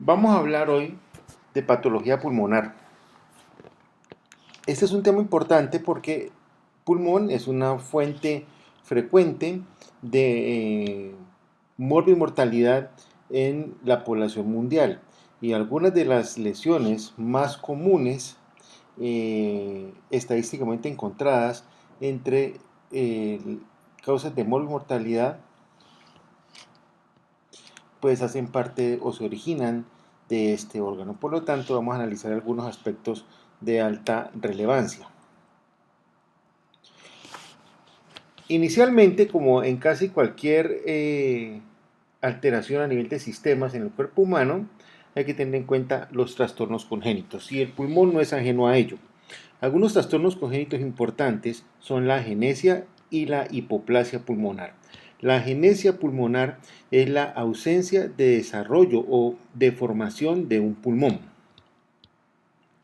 Vamos a hablar hoy de patología pulmonar. Este es un tema importante porque pulmón es una fuente frecuente de mortalidad en la población mundial y algunas de las lesiones más comunes estadísticamente encontradas entre causas de mortalidad pues hacen parte o se originan de este órgano. Por lo tanto, vamos a analizar algunos aspectos de alta relevancia. Inicialmente, como en casi cualquier alteración a nivel de sistemas en el cuerpo humano, hay que tener en cuenta los trastornos congénitos y el pulmón no es ajeno a ello. Algunos trastornos congénitos importantes son la agenesia y la hipoplasia pulmonar. La agenesia pulmonar es la ausencia de desarrollo o deformación de un pulmón.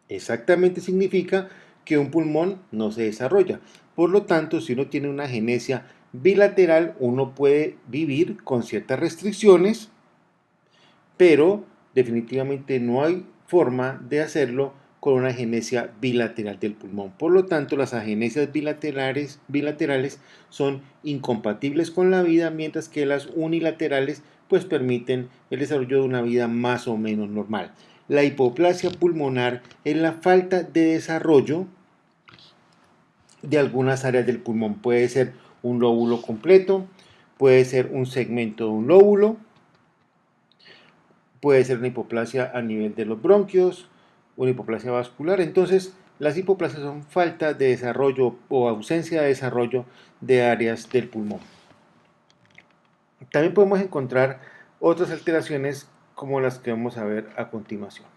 Exactamente significa que un pulmón no se desarrolla. Por lo tanto, si uno tiene una agenesia bilateral, uno puede vivir con ciertas restricciones, pero definitivamente no hay forma de hacerlo con una agenesia bilateral del pulmón. Por lo tanto, las agenesias bilaterales son incompatibles con la vida, mientras que las unilaterales pues permiten el desarrollo de una vida más o menos normal. La hipoplasia pulmonar es la falta de desarrollo de algunas áreas del pulmón. Puede ser un lóbulo completo, puede ser un segmento de un lóbulo, puede ser una hipoplasia a nivel de los bronquios, una hipoplasia vascular. Entonces, las hipoplasias son falta de desarrollo o ausencia de desarrollo de áreas del pulmón. También podemos encontrar otras alteraciones como las que vamos a ver a continuación.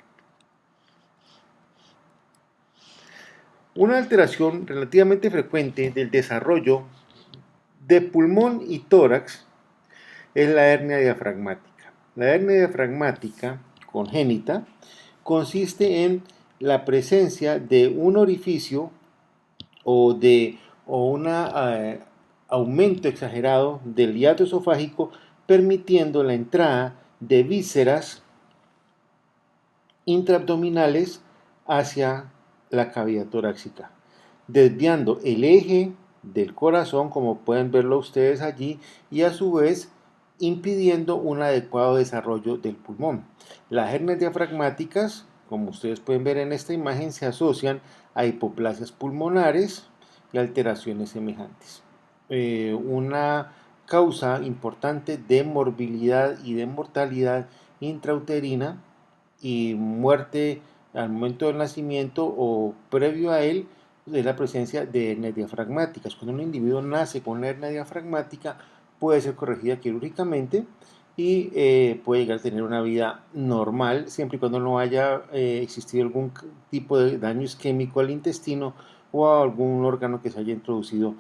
Una alteración relativamente frecuente del desarrollo de pulmón y tórax es la hernia diafragmática. La hernia diafragmática congénita consiste en la presencia de un orificio o un aumento exagerado del hiato esofágico, permitiendo la entrada de vísceras intraabdominales hacia la cavidad torácica, desviando el eje del corazón, como pueden verlo ustedes allí, y a su vez impidiendo un adecuado desarrollo del pulmón. Las hernias diafragmáticas, como ustedes pueden ver en esta imagen, se asocian a hipoplasias pulmonares y alteraciones semejantes. Una causa importante de morbilidad y de mortalidad intrauterina y muerte al momento del nacimiento o previo a él es la presencia de hernias diafragmáticas. Cuando un individuo nace con una hernia diafragmática, puede ser corregida quirúrgicamente y puede llegar a tener una vida normal siempre y cuando no haya existido algún tipo de daño isquémico al intestino o a algún órgano que se haya introducido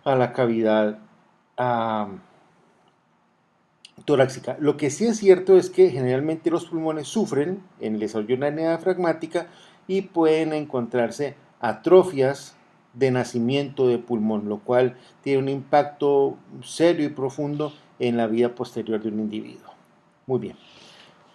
a la cavidad torácica. Lo que sí es cierto es que generalmente los pulmones sufren en el desarrollo de una hernia diafragmática y pueden encontrarse atrofias de nacimiento de pulmón, lo cual tiene un impacto serio y profundo en la vida posterior de un individuo. Muy bien.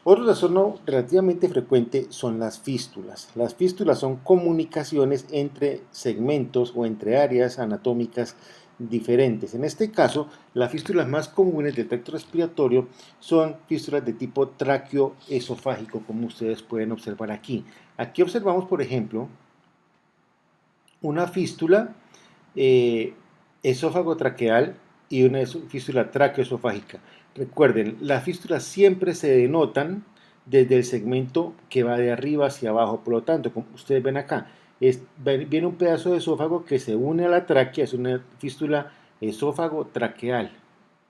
Otro trastorno relativamente frecuente son las fístulas. Las fístulas son comunicaciones entre segmentos o entre áreas anatómicas diferentes. En este caso, las fístulas más comunes del tracto respiratorio son fístulas de tipo tráqueo-esofágico, como ustedes pueden observar aquí. Aquí observamos, por ejemplo, una fístula esófago-traqueal y una fístula tráqueo-esofágica. Recuerden, las fístulas siempre se denotan desde el segmento que va de arriba hacia abajo. Por lo tanto, como ustedes ven acá, viene un pedazo de esófago que se une a la tráquea, es una fístula esófago-traqueal.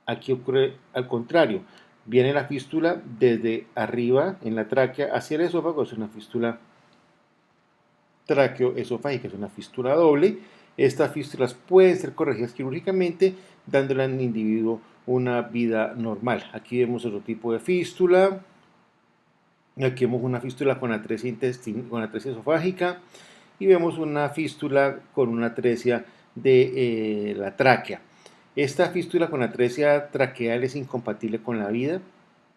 Aquí ocurre al contrario, viene la fístula desde arriba en la tráquea hacia el esófago, es una fístula tráqueo-esofágica, es una fístula doble. Estas fístulas pueden ser corregidas quirúrgicamente, dándole al individuo una vida normal. Aquí vemos otro tipo de fístula. Aquí vemos una fístula con atresia esofágica y vemos una fístula con una atresia de la tráquea. Esta fístula con atresia traqueal es incompatible con la vida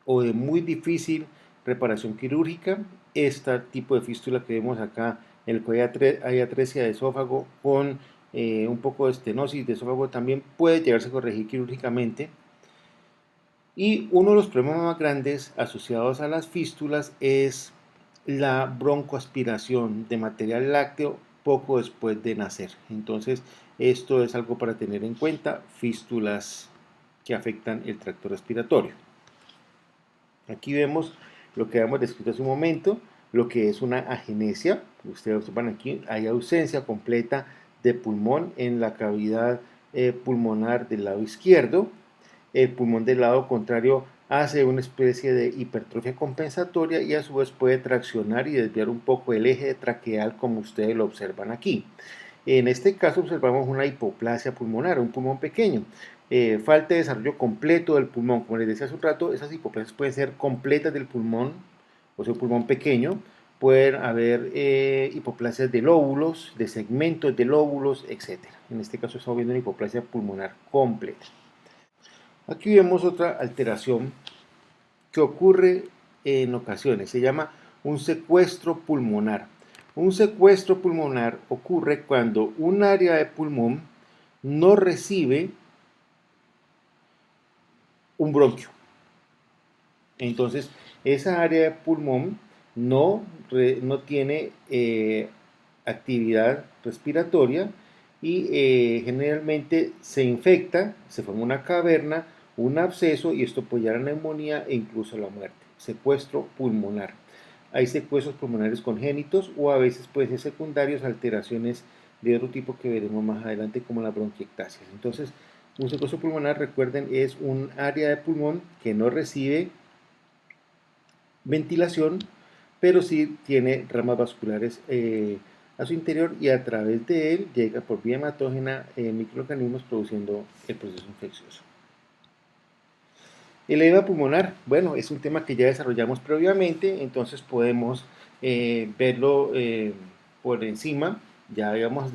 o de muy difícil reparación quirúrgica. Este tipo de fístula que vemos acá en el cuello hay atresia de esófago con un poco de estenosis de esófago también puede llegarse a corregir quirúrgicamente. Y uno de los problemas más grandes asociados a las fístulas es la broncoaspiración de material lácteo poco después de nacer. Entonces, esto es algo para tener en cuenta, fístulas que afectan el tracto respiratorio. Aquí vemos lo que habíamos descrito hace un momento, lo que es una agenesia. Ustedes observan aquí, hay ausencia completa de pulmón en la cavidad pulmonar del lado izquierdo. El pulmón del lado contrario hace una especie de hipertrofia compensatoria y a su vez puede traccionar y desviar un poco el eje traqueal como ustedes lo observan aquí. En este caso observamos una hipoplasia pulmonar, un pulmón pequeño. Falta de desarrollo completo del pulmón. Como les decía hace un rato, esas hipoplasias pueden ser completas del pulmón, o sea, un pulmón pequeño. Pueden haber hipoplasias de lóbulos, de segmentos de lóbulos, etc. En este caso estamos viendo una hipoplasia pulmonar completa. Aquí vemos otra alteración que ocurre en ocasiones, se llama un secuestro pulmonar. Un secuestro pulmonar ocurre cuando un área de pulmón no recibe un bronquio. Entonces, esa área de pulmón no tiene actividad respiratoria y generalmente se infecta, se forma una caverna, un absceso y esto puede llevar a neumonía e incluso a la muerte. Secuestro pulmonar. Hay secuestros pulmonares congénitos o a veces pueden ser secundarios, alteraciones de otro tipo que veremos más adelante como la bronquiectasia. Entonces, un secuestro pulmonar, recuerden, es un área de pulmón que no recibe ventilación, pero sí tiene ramas vasculares a su interior y a través de él llega por vía hematógena microorganismos produciendo el proceso infeccioso. El edema pulmonar, bueno, es un tema que ya desarrollamos previamente, entonces podemos verlo por encima. Ya habíamos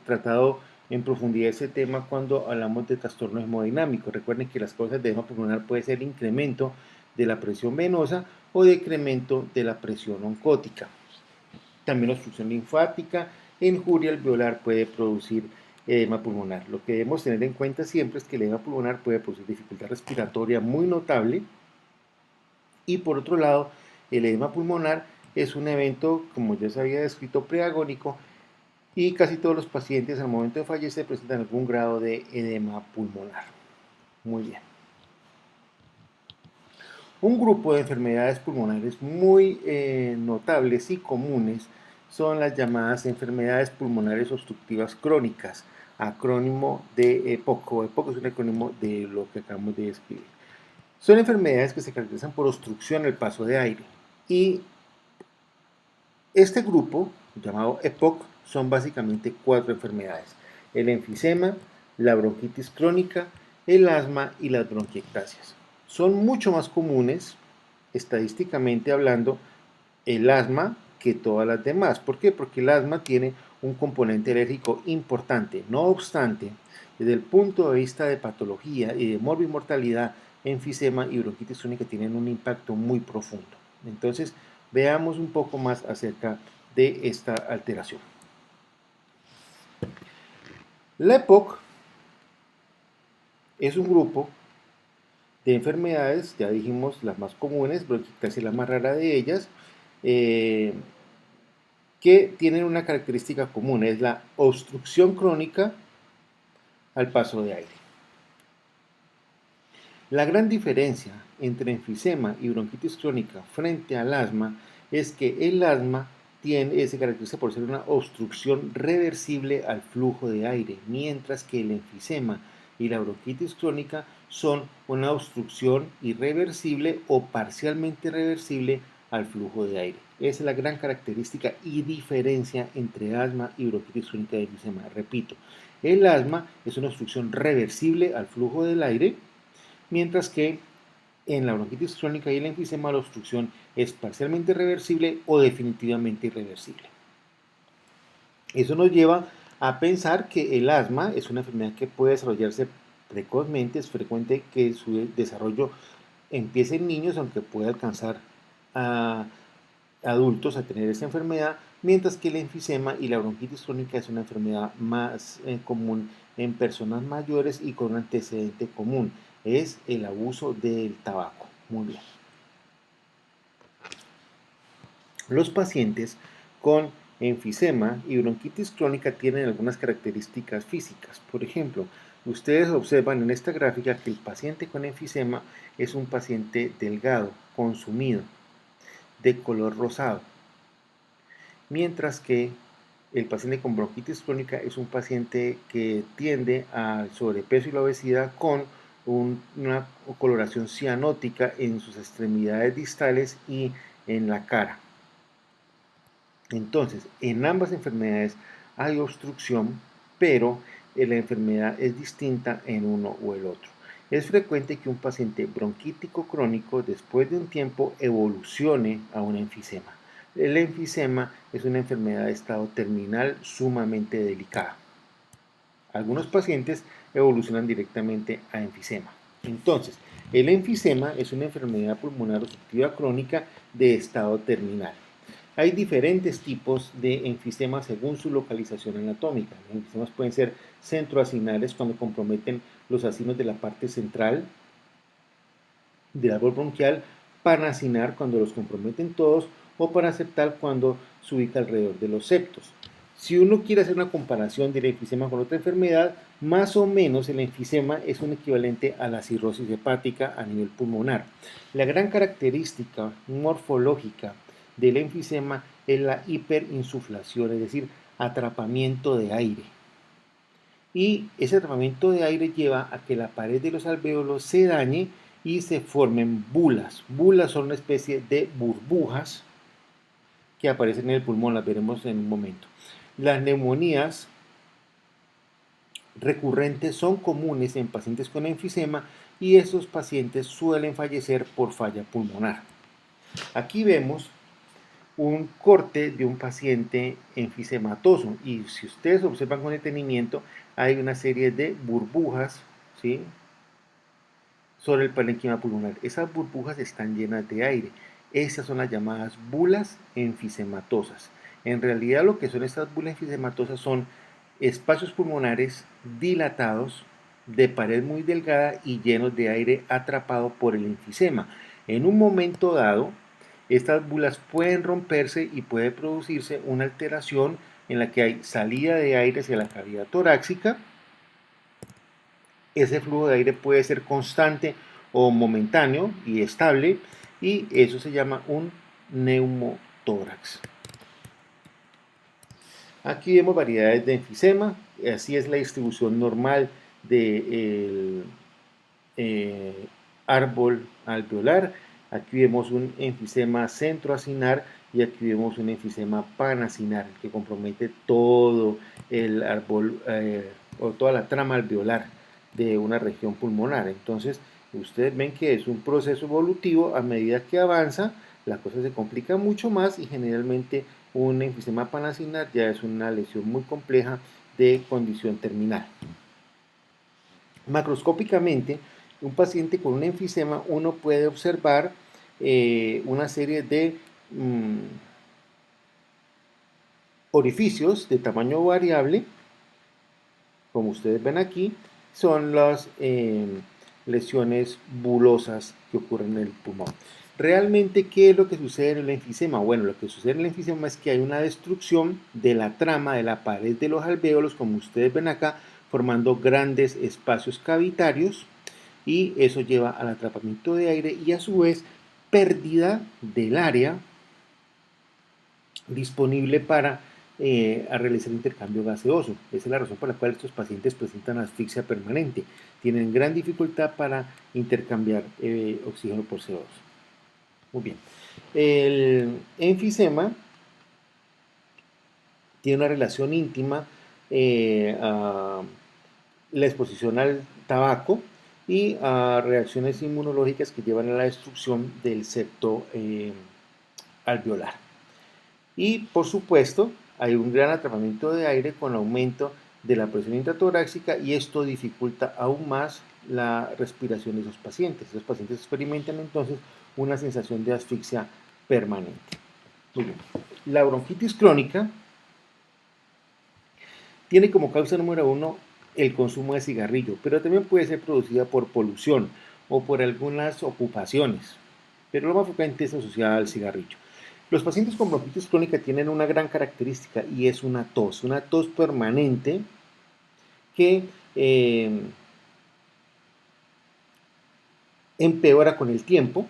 tratado en profundidad ese tema cuando hablamos de trastorno hemodinámico. Recuerden que las causas de edema pulmonar puede ser incremento de la presión venosa o decremento de la presión oncótica. También obstrucción linfática e injuria alveolar puede producir edema pulmonar. Lo que debemos tener en cuenta siempre es que el edema pulmonar puede producir dificultad respiratoria muy notable y por otro lado, el edema pulmonar es un evento, como ya se había descrito, preagónico y casi todos los pacientes al momento de fallecer presentan algún grado de edema pulmonar. Muy bien. Un grupo de enfermedades pulmonares muy notables y comunes son las llamadas enfermedades pulmonares obstructivas crónicas, acrónimo de EPOC. EPOC es un acrónimo de lo que acabamos de describir. Son enfermedades que se caracterizan por obstrucción al paso de aire y este grupo, llamado EPOC, son básicamente 4 enfermedades: el enfisema, la bronquitis crónica, el asma y las bronquiectasias. Son mucho más comunes, estadísticamente hablando, el asma que todas las demás. ¿Por qué? Porque el asma tiene un componente alérgico importante. No obstante, desde el punto de vista de patología y de morbimortalidad, enfisema y bronquitis crónica tienen un impacto muy profundo. Entonces, veamos un poco más acerca de esta alteración. La EPOC es un grupo de enfermedades, ya dijimos las más comunes, bronquiectasia es la más rara de ellas, que tienen una característica común, es la obstrucción crónica al paso de aire. La gran diferencia entre enfisema y bronquitis crónica frente al asma es que el asma se caracteriza por ser una obstrucción reversible al flujo de aire, mientras que el enfisema y la bronquitis crónica son una obstrucción irreversible o parcialmente reversible al flujo de aire. Esa es la gran característica y diferencia entre asma y bronquitis crónica de enfisema. Repito, el asma es una obstrucción reversible al flujo del aire, mientras que en la bronquitis crónica y el enfisema la obstrucción es parcialmente reversible o definitivamente irreversible. Eso nos lleva a pensar que el asma es una enfermedad que puede desarrollarse precozmente. Es frecuente que su desarrollo empiece en niños, aunque puede alcanzar a adultos a tener esta enfermedad, mientras que el enfisema y la bronquitis crónica es una enfermedad más común en personas mayores y con un antecedente común, es el abuso del tabaco. Muy bien. Los pacientes con enfisema y bronquitis crónica tienen algunas características físicas. Por ejemplo, ustedes observan en esta gráfica que el paciente con enfisema es un paciente delgado, consumido, de color rosado, mientras que el paciente con bronquitis crónica es un paciente que tiende al sobrepeso y la obesidad con una coloración cianótica en sus extremidades distales y en la cara. Entonces, en ambas enfermedades hay obstrucción, pero la enfermedad es distinta en uno o el otro. Es frecuente que un paciente bronquítico crónico después de un tiempo evolucione a un enfisema. El enfisema es una enfermedad de estado terminal sumamente delicada. Algunos pacientes evolucionan directamente a enfisema. Entonces, el enfisema es una enfermedad pulmonar obstructiva crónica de estado terminal. Hay diferentes tipos de enfisema según su localización anatómica. Los enfisemas pueden ser centroacinales cuando comprometen los acinos de la parte central del árbol bronquial, panacinar cuando los comprometen todos o paraseptal cuando se ubica alrededor de los septos. Si uno quiere hacer una comparación del enfisema con otra enfermedad, más o menos el enfisema es un equivalente a la cirrosis hepática a nivel pulmonar. La gran característica morfológica del enfisema es la hiperinsuflación, es decir, atrapamiento de aire. Y ese atrapamiento de aire lleva a que la pared de los alvéolos se dañe y se formen bulas. Bulas son una especie de burbujas que aparecen en el pulmón, las veremos en un momento. Las neumonías recurrentes son comunes en pacientes con enfisema y estos pacientes suelen fallecer por falla pulmonar. Aquí vemos un corte de un paciente enfisematoso y si ustedes observan con detenimiento hay una serie de burbujas, ¿sí?, sobre el parénquima pulmonar. Esas burbujas están llenas de aire. Esas son las llamadas bulas enfisematosas. En realidad lo que son estas bulas enfisematosas son espacios pulmonares dilatados de pared muy delgada y llenos de aire atrapado por el enfisema. En un momento dado, estas bulas pueden romperse y puede producirse una alteración en la que hay salida de aire hacia la cavidad torácica. Ese flujo de aire puede ser constante o momentáneo y estable y eso se llama un neumotórax. Aquí vemos variedades de enfisema, así es la distribución normal del árbol alveolar. Aquí vemos un enfisema centroacinar y aquí vemos un enfisema panacinar que compromete todo el árbol o toda la trama alveolar de una región pulmonar. Entonces, ustedes ven que es un proceso evolutivo. A medida que avanza, la cosa se complica mucho más y generalmente un enfisema panacinar ya es una lesión muy compleja de condición terminal. Macroscópicamente, un paciente con un enfisema, uno puede observar una serie de orificios de tamaño variable, como ustedes ven aquí, son las lesiones bulosas que ocurren en el pulmón. Realmente, ¿qué es lo que sucede en el enfisema? Bueno, lo que sucede en el enfisema es que hay una destrucción de la trama de la pared de los alvéolos, como ustedes ven acá, formando grandes espacios cavitarios y eso lleva al atrapamiento de aire y a su vez pérdida del área disponible para a realizar intercambio gaseoso. Esa es la razón por la cual estos pacientes presentan asfixia permanente. Tienen gran dificultad para intercambiar oxígeno por CO2. Muy bien. El enfisema tiene una relación íntima a la exposición al tabaco y a reacciones inmunológicas que llevan a la destrucción del septo alveolar. Y por supuesto, hay un gran atrapamiento de aire con aumento de la presión intratorácica y esto dificulta aún más la respiración de esos pacientes. Los pacientes experimentan entonces una sensación de asfixia permanente. Muy bien. La bronquitis crónica tiene como causa número 1 el consumo de cigarrillo, pero también puede ser producida por polución o por algunas ocupaciones, pero lo más frecuente es asociada al cigarrillo. Los pacientes con bronquitis crónica tienen una gran característica y es una tos permanente que empeora con el tiempo.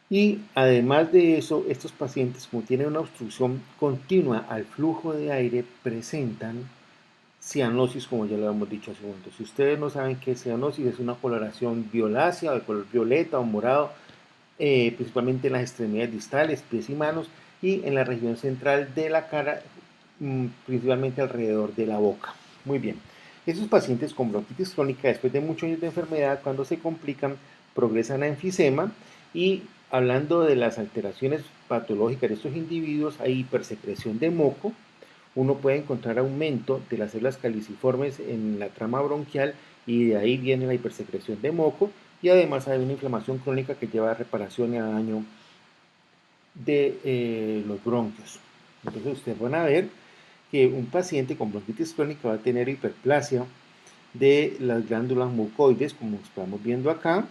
Y además de eso, estos pacientes, como tienen una obstrucción continua al flujo de aire, presentan cianosis, como ya lo hemos dicho hace un momento. Si ustedes no saben qué es cianosis, es una coloración violácea, de color violeta o morado, principalmente en las extremidades distales, pies y manos, y en la región central de la cara, principalmente alrededor de la boca. Muy bien. Esos pacientes con bronquitis crónica, después de muchos años de enfermedad, cuando se complican, progresan a enfisema y hablando de las alteraciones patológicas de estos individuos, hay hipersecreción de moco, uno puede encontrar aumento de las células caliciformes en la trama bronquial y de ahí viene la hipersecreción de moco y además hay una inflamación crónica que lleva a reparación y a daño de los bronquios. Entonces ustedes van a ver que un paciente con bronquitis crónica va a tener hiperplasia de las glándulas mucoides, como estamos viendo acá,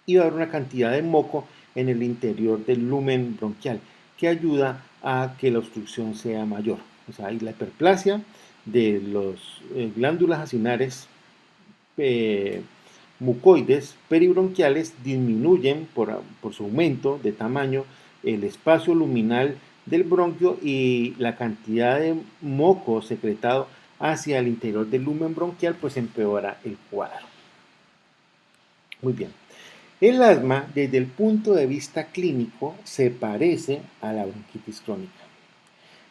y va a haber una cantidad de moco en el interior del lumen bronquial que ayuda a que la obstrucción sea mayor. O sea, hay la hiperplasia de las glándulas acinares mucoides peribronquiales disminuyen por su aumento de tamaño el espacio luminal del bronquio y la cantidad de moco secretado hacia el interior del lumen bronquial pues empeora el cuadro. Muy bien. El asma, desde el punto de vista clínico, se parece a la bronquitis crónica.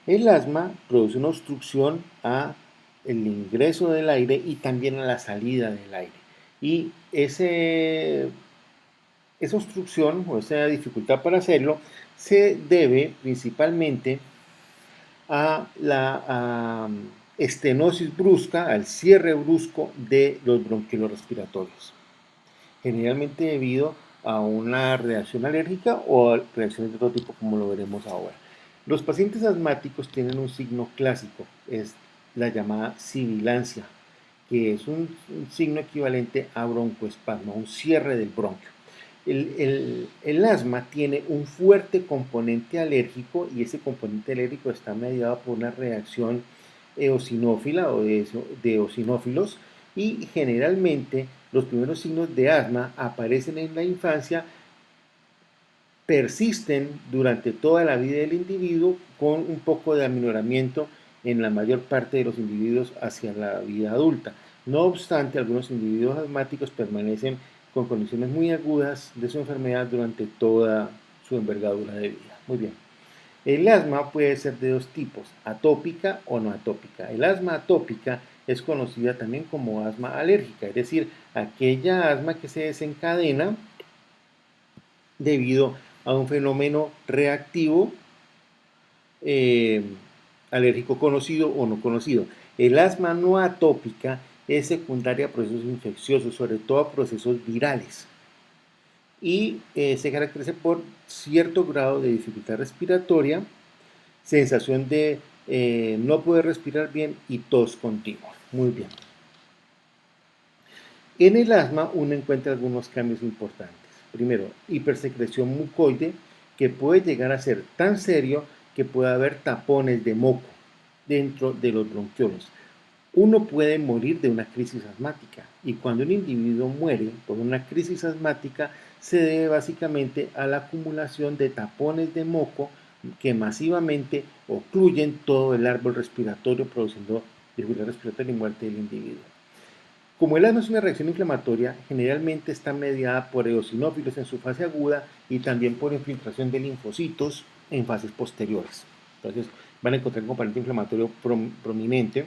El asma produce una obstrucción a el ingreso del aire y también a la salida del aire. Y esa obstrucción o esa dificultad para hacerlo se debe principalmente a la estenosis brusca, al cierre brusco de los bronquiolos respiratorios, generalmente debido a una reacción alérgica o a reacciones de otro tipo, como lo veremos ahora. Los pacientes asmáticos tienen un signo clásico, es la llamada sibilancia, que es un signo equivalente a broncoespasmo, un cierre del bronquio. El asma tiene un fuerte componente alérgico y ese componente alérgico está mediado por una reacción eosinófila o de eosinófilos y generalmente los primeros signos de asma aparecen en la infancia, persisten durante toda la vida del individuo con un poco de aminoramiento en la mayor parte de los individuos hacia la vida adulta. No obstante, algunos individuos asmáticos permanecen con condiciones muy agudas de su enfermedad durante toda su envergadura de vida. Muy bien. El asma puede ser de dos tipos, atópica o no atópica. El asma atópica es conocida también como asma alérgica, es decir, aquella asma que se desencadena debido a un fenómeno reactivo alérgico conocido o no conocido. El asma no atópica es secundaria a procesos infecciosos, sobre todo a procesos virales, y se caracteriza por cierto grado de dificultad respiratoria, sensación de no poder respirar bien y tos continua. Muy bien. En el asma uno encuentra algunos cambios importantes. Primero, hipersecreción mucoide, que puede llegar a ser tan serio que puede haber tapones de moco dentro de los bronquiolos. Uno puede morir de una crisis asmática y cuando un individuo muere por una crisis asmática se debe básicamente a la acumulación de tapones de moco que masivamente ocluyen todo el árbol respiratorio produciendo dificultad respiratoria y muerte del individuo. Como el asma es una reacción inflamatoria, generalmente está mediada por eosinófilos en su fase aguda y también por infiltración de linfocitos en fases posteriores. Entonces van a encontrar un componente inflamatorio prominente.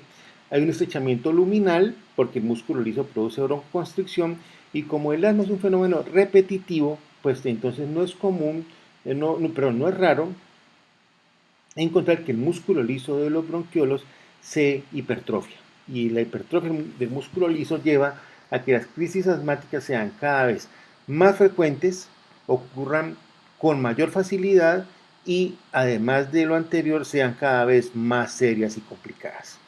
Hay un estrechamiento luminal porque el músculo liso produce broncoconstricción y como el asma es un fenómeno repetitivo, pues entonces no es común, no es raro encontrar que el músculo liso de los bronquiolos se hipertrofia. Y la hipertrofia del músculo liso lleva a que las crisis asmáticas sean cada vez más frecuentes, ocurran con mayor facilidad y además de lo anterior sean cada vez más serias y complicadas.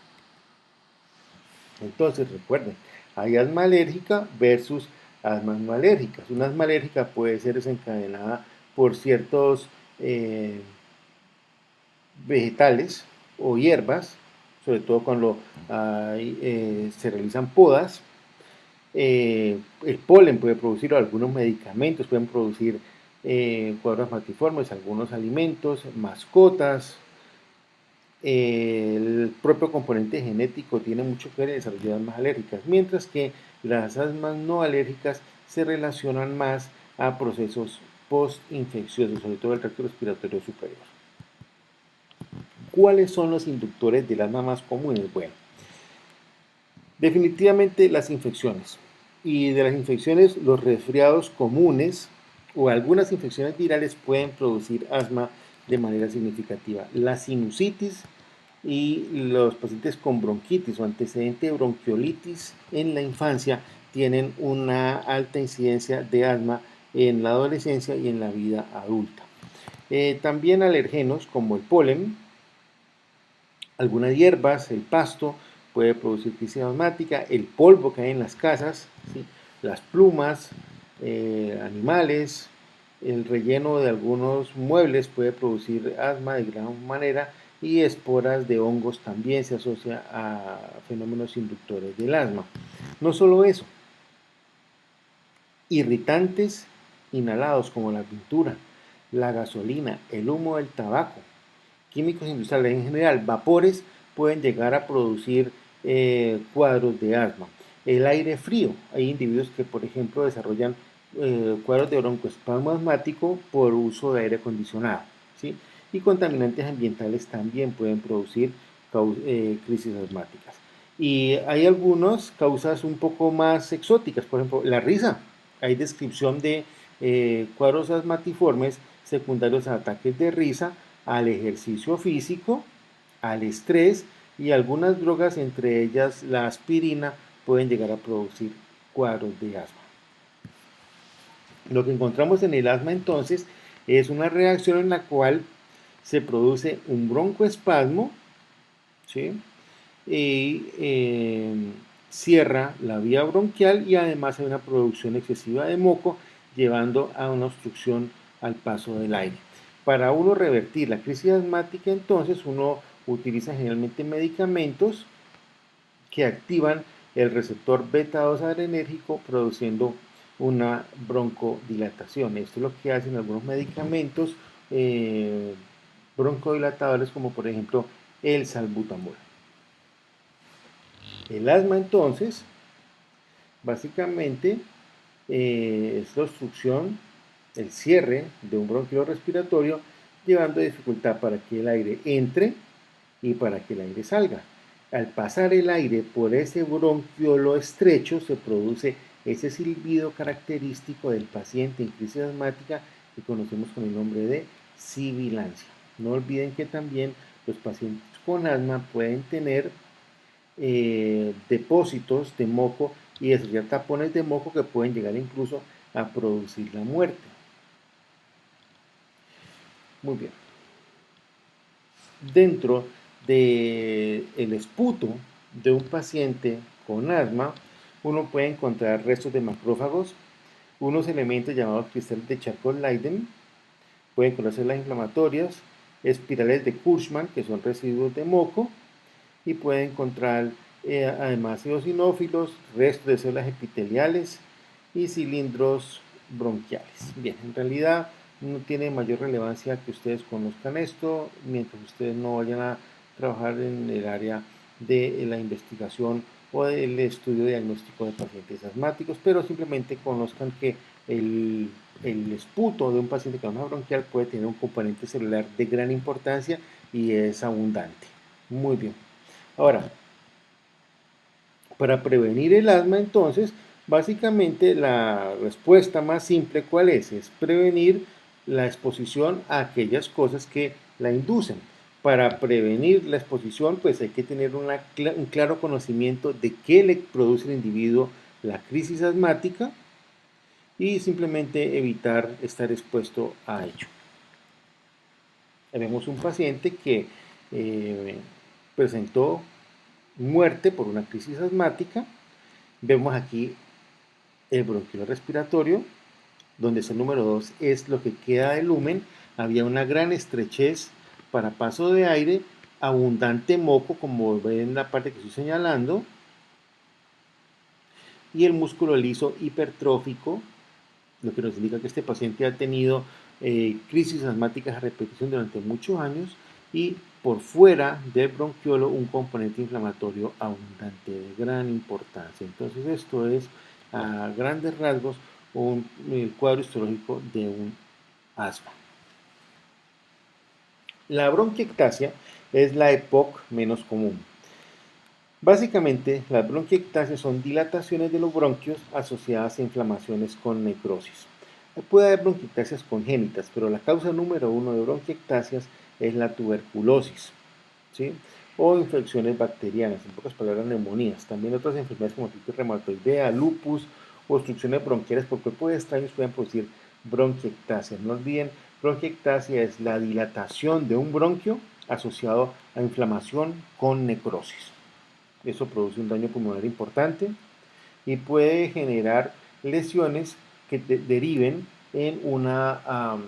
Entonces recuerden, hay asma alérgica versus asmas no alérgicas. Una asma alérgica puede ser desencadenada por ciertos vegetales o hierbas, sobre todo cuando se realizan podas. El polen puede producir, o algunos medicamentos pueden producir cuadros matiformes, algunos alimentos, mascotas. El propio componente genético tiene mucho que ver en el desarrollo de asmas alérgicas, mientras que las asmas no alérgicas se relacionan más a procesos postinfecciosos, sobre todo el tracto respiratorio superior. ¿Cuáles son los inductores del asma más comunes? Bueno, definitivamente las infecciones. Y de las infecciones, los resfriados comunes o algunas infecciones virales pueden producir asma de manera significativa. La sinusitis y los pacientes con bronquitis o antecedente de bronquiolitis en la infancia tienen una alta incidencia de asma en la adolescencia y en la vida adulta. También alergenos como el polen, algunas hierbas, el pasto puede producir crisis asmática, el polvo que hay en las casas, ¿sí? Las plumas, animales, el relleno de algunos muebles puede producir asma de gran manera y esporas de hongos también se asocia a fenómenos inductores del asma. No solo eso, irritantes inhalados como la pintura, la gasolina, el humo del tabaco, químicos industriales en general, vapores pueden llegar a producir cuadros de asma. El aire frío, hay individuos que por ejemplo desarrollan cuadros de broncoespasmo asmático por uso de aire acondicionado, ¿sí? Y contaminantes ambientales también pueden producir crisis asmáticas. Y hay algunas causas un poco más exóticas, por ejemplo, la risa. Hay descripción de cuadros asmatiformes secundarios a ataques de risa, al ejercicio físico, al estrés y algunas drogas, entre ellas la aspirina, pueden llegar a producir cuadros de asma. Lo que encontramos en el asma entonces es una reacción en la cual se produce un broncoespasmo, ¿sí? Y cierra la vía bronquial y además hay una producción excesiva de moco llevando a una obstrucción al paso del aire. Para uno revertir la crisis asmática entonces uno utiliza generalmente medicamentos que activan el receptor beta-2 adrenérgico produciendo una broncodilatación. Esto es lo que hacen algunos medicamentos broncodilatadores como por ejemplo el salbutamol. El asma entonces, básicamente, es la obstrucción, el cierre de un bronquio respiratorio, llevando dificultad para que el aire entre y para que el aire salga. Al pasar el aire por ese bronquiolo estrecho, se produce ese silbido característico del paciente en crisis asmática que conocemos con el nombre de sibilancia. No olviden que también los pacientes con asma pueden tener depósitos de moco y desarrollar tapones de moco que pueden llegar incluso a producir la muerte. Muy bien. Dentro del esputo de un paciente con asma, uno puede encontrar restos de macrófagos, unos elementos llamados cristales de Charcot-Leyden, pueden encontrarse las inflamatorias, espirales de Kurzmann, que son residuos de moco, y puede encontrar además eosinófilos, restos de células epiteliales y cilindros bronquiales. Bien, en realidad no tiene mayor relevancia que ustedes conozcan esto, mientras ustedes no vayan a trabajar en el área de la investigación o del estudio diagnóstico de pacientes asmáticos, pero simplemente conozcan que el esputo de un paciente con asma bronquial puede tener un componente celular de gran importancia y es abundante. Muy bien. Ahora, para prevenir el asma, entonces, básicamente la respuesta más simple, ¿cuál es? Es prevenir la exposición a aquellas cosas que la inducen. Para prevenir la exposición, pues hay que tener un claro conocimiento de qué le produce al individuo la crisis asmática y simplemente evitar estar expuesto a ello. Vemos un paciente que presentó muerte por una crisis asmática. Vemos aquí el bronquio respiratorio, donde es el número 2, es lo que queda del lumen. Había una gran estrechez para paso de aire, abundante moco, como ven en la parte que estoy señalando, y el músculo liso hipertrófico, lo que nos indica que este paciente ha tenido crisis asmáticas a repetición durante muchos años, y por fuera del bronquiolo un componente inflamatorio abundante de gran importancia. Entonces esto es a grandes rasgos un cuadro histológico de un asma. La bronquiectasia es la EPOC menos común. Básicamente, las bronquiectasias son dilataciones de los bronquios asociadas a inflamaciones con necrosis. Puede haber bronquiectasias congénitas, pero la causa número uno de bronquiectasias es la tuberculosis, ¿sí? O infecciones bacterianas, en pocas palabras, neumonías. También otras enfermedades como artritis reumatoidea, lupus o obstrucciones bronquiales por cuerpos extraños pueden producir bronquiectasias. No olviden, bronquiectasia es la dilatación de un bronquio asociado a inflamación con necrosis. Eso produce un daño pulmonar importante y puede generar lesiones que deriven en una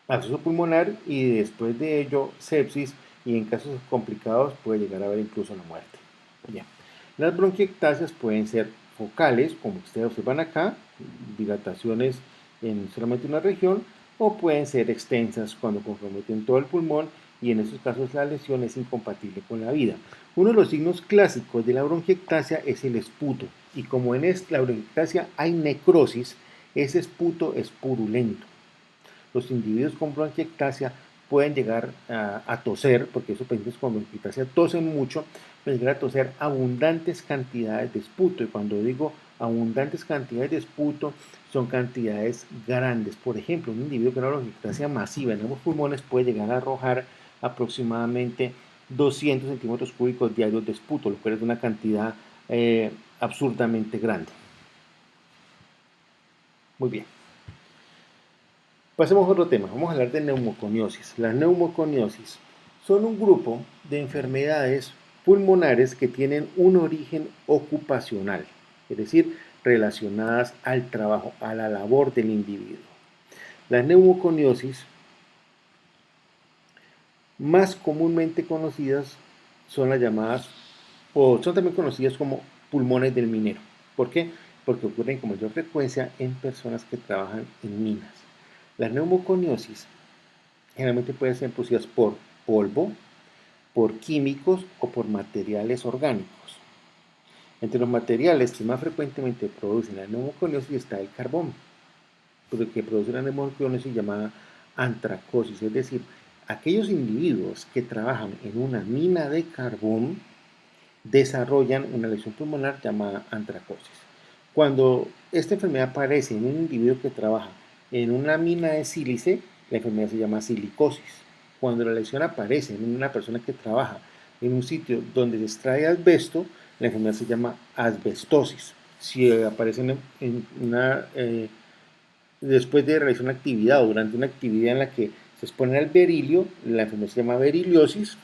absceso pulmonar y después de ello sepsis, y en casos complicados puede llegar a haber incluso la muerte. Bien. Las bronquiectasias pueden ser focales, como ustedes observan acá, dilataciones en solamente una región, o pueden ser extensas cuando comprometen todo el pulmón, y en estos casos la lesión es incompatible con la vida. Uno de los signos clásicos de la bronquiectasia es el esputo, y como en la bronquiectasia hay necrosis, ese esputo es purulento. Los individuos con bronquiectasia pueden llegar a toser, porque esos pacientes con bronquiectasia tosen mucho, pueden llegar a toser abundantes cantidades de esputo. Y cuando digo abundantes cantidades de esputo, son cantidades grandes. Por ejemplo, un individuo con una bronquiectasia masiva en ambos pulmones puede llegar a arrojar aproximadamente 200 centímetros cúbicos diarios de esputo, lo cual es una cantidad absurdamente grande. Muy bien. Pasemos a otro tema, vamos a hablar de neumoconiosis. Las neumoconiosis son un grupo de enfermedades pulmonares que tienen un origen ocupacional, es decir, relacionadas al trabajo, a la labor del individuo. Las neumoconiosis más comúnmente conocidas son las llamadas, o son también conocidas como pulmones del minero. ¿Por qué? Porque ocurren con mayor frecuencia en personas que trabajan en minas. La neumoconiosis generalmente pueden ser producidas por polvo, por químicos o por materiales orgánicos. Entre los materiales que más frecuentemente producen la neumoconiosis está el carbón, pero que produce la neumoconiosis llamada antracosis, es decir, aquellos individuos que trabajan en una mina de carbón desarrollan una lesión pulmonar llamada antracosis. Cuando esta enfermedad aparece en un individuo que trabaja en una mina de sílice, la enfermedad se llama silicosis. Cuando la lesión aparece en una persona que trabaja en un sitio donde se extrae asbesto, la enfermedad se llama asbestosis. Si aparece después de realizar una actividad o durante una actividad en la que se expone al berilio, la enfermedad se llama beriliosis.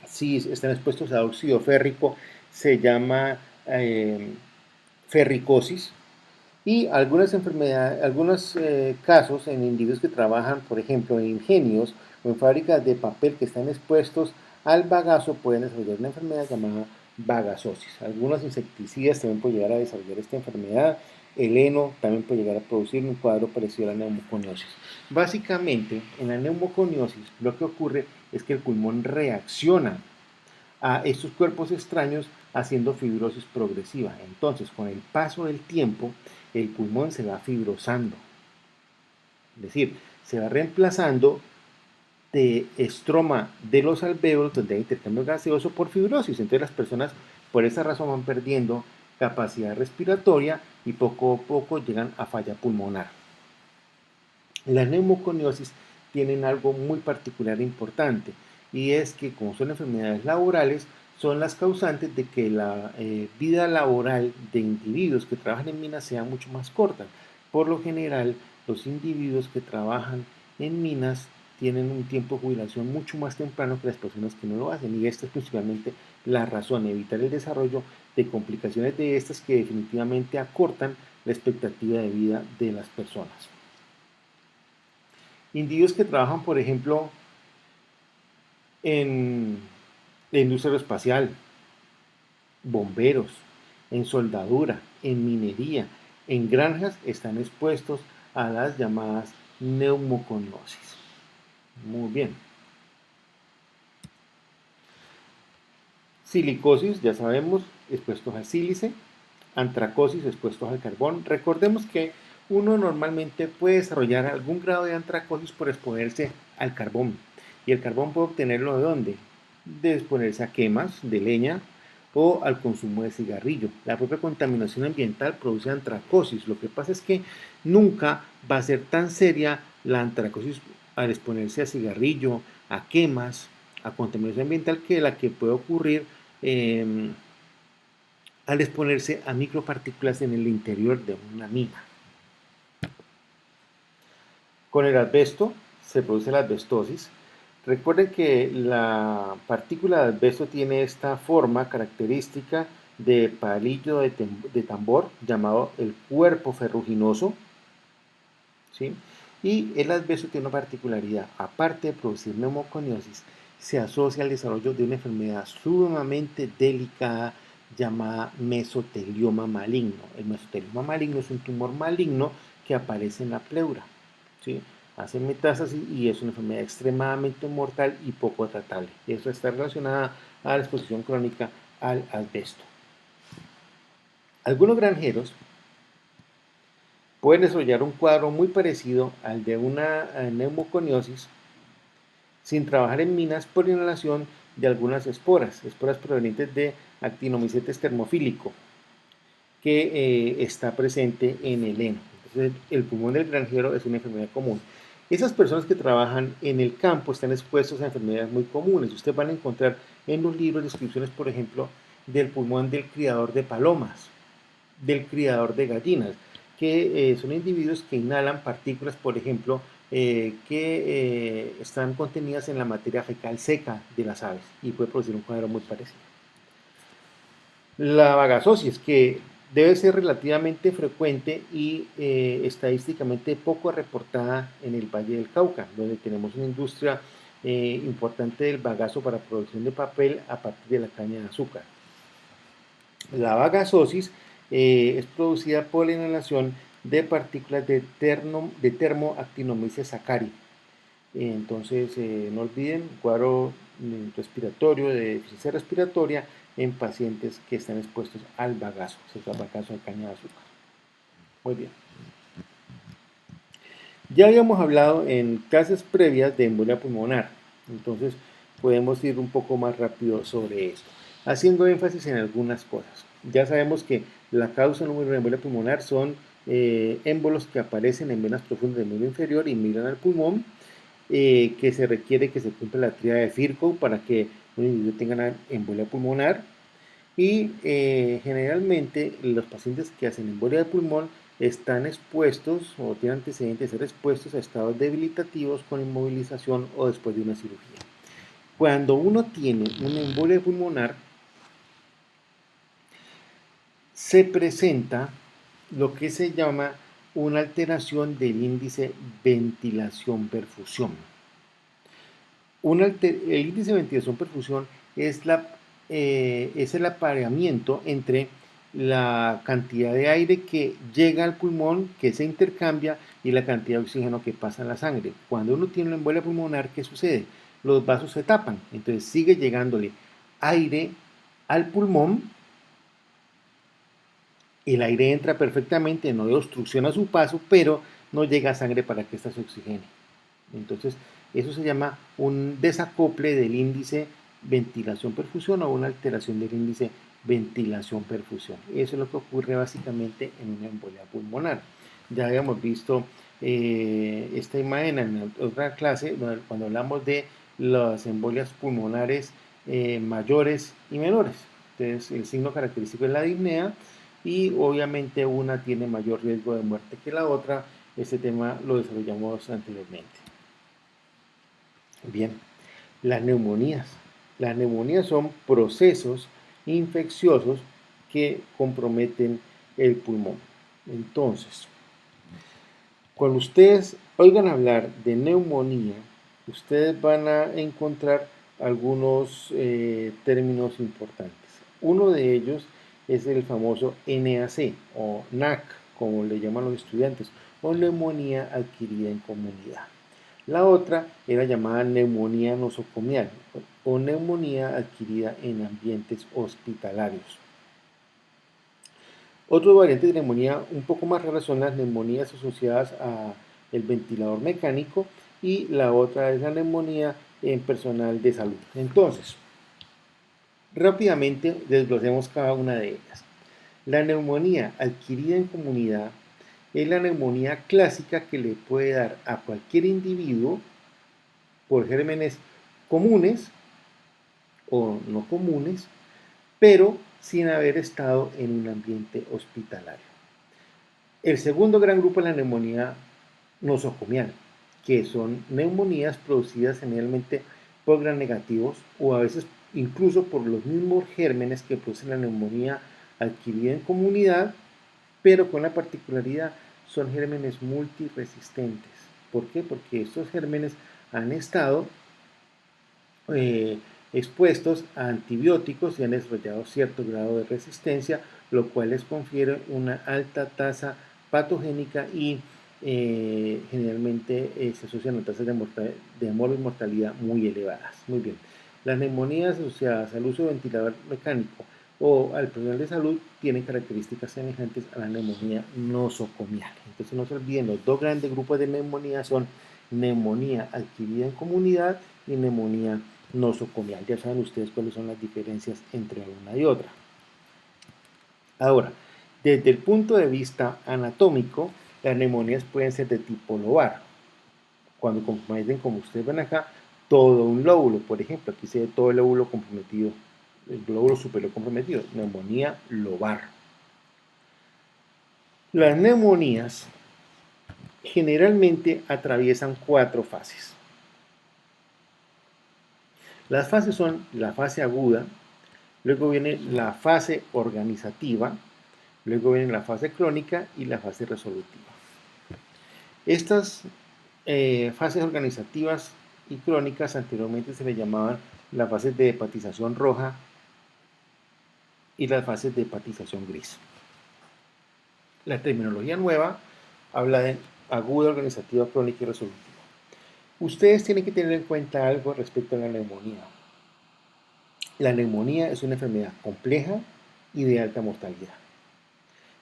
Si están expuestos a óxido férrico, se llama ferricosis. Y algunas enfermedades, algunos casos en individuos que trabajan, por ejemplo, en ingenios o en fábricas de papel que están expuestos al bagazo, pueden desarrollar una enfermedad llamada bagazosis. Algunos insecticidas también pueden llegar a desarrollar esta enfermedad. El heno también puede llegar a producir un cuadro parecido a la neumoconiosis. Básicamente, en la neumoconiosis lo que ocurre es que el pulmón reacciona a estos cuerpos extraños haciendo fibrosis progresiva. Entonces, con el paso del tiempo, el pulmón se va fibrosando. Es decir, se va reemplazando de estroma de los alvéolos, donde hay intercambio gaseoso, por fibrosis. Entonces las personas por esa razón van perdiendo capacidad respiratoria y poco a poco llegan a falla pulmonar. Las neumoconiosis tienen algo muy particular e importante, y es que como son enfermedades laborales, son las causantes de que la vida laboral de individuos que trabajan en minas sea mucho más corta. Por lo general, los individuos que trabajan en minas tienen un tiempo de jubilación mucho más temprano que las personas que no lo hacen, y esta es principalmente la razón: evitar el desarrollo de complicaciones de estas que definitivamente acortan la expectativa de vida de las personas. Individuos que trabajan, por ejemplo, en la industria aeroespacial, bomberos, en soldadura, en minería, en granjas, están expuestos a las llamadas neumoconiosis. Muy bien. Silicosis, ya sabemos, expuestos al sílice. Antracosis, expuestos al carbón. Recordemos que uno normalmente puede desarrollar algún grado de antracosis por exponerse al carbón. ¿Y el carbón puede obtenerlo de dónde? De exponerse a quemas de leña o al consumo de cigarrillo. La propia contaminación ambiental produce antracosis. Lo que pasa es que nunca va a ser tan seria la antracosis al exponerse a cigarrillo, a quemas, a contaminación ambiental, que la que puede ocurrir al exponerse a micropartículas en el interior de una mina. Con el asbesto se produce la asbestosis. Recuerden que la partícula de asbesto tiene esta forma característica de palillo de tambor llamado el cuerpo ferruginoso, ¿sí? Y el asbesto tiene una particularidad: aparte de producir neumoconiosis, se asocia al desarrollo de una enfermedad sumamente delicada llamada mesotelioma maligno. El mesotelioma maligno es un tumor maligno que aparece en la pleura, ¿sí? Hace metástasis y es una enfermedad extremadamente mortal y poco tratable. Eso está relacionada a la exposición crónica al asbesto. Algunos granjeros pueden desarrollar un cuadro muy parecido al de una neumoconiosis sin trabajar en minas por inhalación de algunas esporas provenientes de Actinomycetes thermophilico, que está presente en el heno. Entonces, el pulmón del granjero es una enfermedad común. Esas personas que trabajan en el campo están expuestos a enfermedades muy comunes. Ustedes van a encontrar en los libros descripciones, por ejemplo, del pulmón del criador de palomas, del criador de gallinas, que son individuos que inhalan partículas, por ejemplo, que están contenidas en la materia fecal seca de las aves, y puede producir un cuadro muy parecido. La vagasosis, que debe ser relativamente frecuente y estadísticamente poco reportada en el Valle del Cauca, donde tenemos una industria importante del bagazo para producción de papel a partir de la caña de azúcar. La vagasosis es producida por la inhalación de partículas de termoactinomyces sacchari. Entonces, no olviden, cuadro respiratorio, de deficiencia respiratoria en pacientes que están expuestos al bagazo, al bagazo de caña de azúcar. Muy bien. Ya habíamos hablado en clases previas de embolia pulmonar, entonces podemos ir un poco más rápido sobre esto, haciendo énfasis en algunas cosas. Ya sabemos que la causa número de embolia pulmonar son émbolos que aparecen en venas profundas del miembro inferior y migran al pulmón, que se requiere que se cumpla la tríada de Virchow para que un individuo tenga una embolia pulmonar. Y generalmente los pacientes que hacen embolia de pulmón están expuestos o tienen antecedentes de ser expuestos a estados debilitativos con inmovilización o después de una cirugía. Cuando uno tiene una embolia pulmonar, se presenta lo que se llama una alteración del índice ventilación-perfusión. El índice de ventilación-perfusión es el apareamiento entre la cantidad de aire que llega al pulmón, que se intercambia, y la cantidad de oxígeno que pasa en la sangre. Cuando uno tiene una embolia pulmonar, ¿qué sucede? Los vasos se tapan, entonces sigue llegándole aire al pulmón, el aire entra perfectamente, no hay obstrucción a su paso, pero no llega sangre para que ésta se oxigene. Entonces, eso se llama un desacople del índice ventilación-perfusión o una alteración del índice ventilación-perfusión. Eso es lo que ocurre básicamente en una embolia pulmonar. Ya habíamos visto esta imagen en otra clase cuando hablamos de las embolias pulmonares mayores y menores. Entonces, el signo característico es la disnea y obviamente una tiene mayor riesgo de muerte que la otra. Este tema lo desarrollamos anteriormente. Bien, las neumonías. Las neumonías son procesos infecciosos que comprometen el pulmón. Entonces, cuando ustedes oigan hablar de neumonía, ustedes van a encontrar algunos términos importantes. Uno de ellos es el famoso NAC o NAC, como le llaman los estudiantes, o neumonía adquirida en comunidad. La otra era llamada neumonía nosocomial o neumonía adquirida en ambientes hospitalarios. Otras variantes de neumonía un poco más raras son las neumonías asociadas al ventilador mecánico y la otra es la neumonía en personal de salud. Entonces, rápidamente desglosemos cada una de ellas. La neumonía adquirida en comunidad es la neumonía clásica que le puede dar a cualquier individuo por gérmenes comunes o no comunes, pero sin haber estado en un ambiente hospitalario. El segundo gran grupo es la neumonía nosocomial, que son neumonías producidas generalmente por gram negativos o a veces incluso por los mismos gérmenes que producen la neumonía adquirida en comunidad, pero con la particularidad son gérmenes multiresistentes. ¿Por qué? Porque estos gérmenes han estado expuestos a antibióticos y han desarrollado cierto grado de resistencia, lo cual les confiere una alta tasa patogénica y generalmente se asocian a tasas de mortalidad muy elevadas. Muy bien. Las neumonías asociadas al uso de ventilador mecánico o al personal de salud tienen características semejantes a la neumonía nosocomial. Entonces no se olviden, los dos grandes grupos de neumonía son neumonía adquirida en comunidad y neumonía nosocomial. Ya saben ustedes cuáles son las diferencias entre una y otra. Ahora, desde el punto de vista anatómico, las neumonías pueden ser de tipo lobar. Cuando comprometen, como ustedes ven acá, todo un lóbulo. Por ejemplo, aquí se ve todo el lóbulo comprometido, el lóbulo superior comprometido, neumonía lobar. Las neumonías generalmente atraviesan 4 fases. Las fases son la fase aguda, luego viene la fase organizativa, luego viene la fase crónica y la fase resolutiva. Estas fases organizativas y crónicas anteriormente se le llamaban las fases de hepatización roja y las fases de hepatización gris. La terminología nueva habla de aguda, organizativa, crónica y resolutiva. Ustedes tienen que tener en cuenta algo respecto a la neumonía. La neumonía es una enfermedad compleja y de alta mortalidad.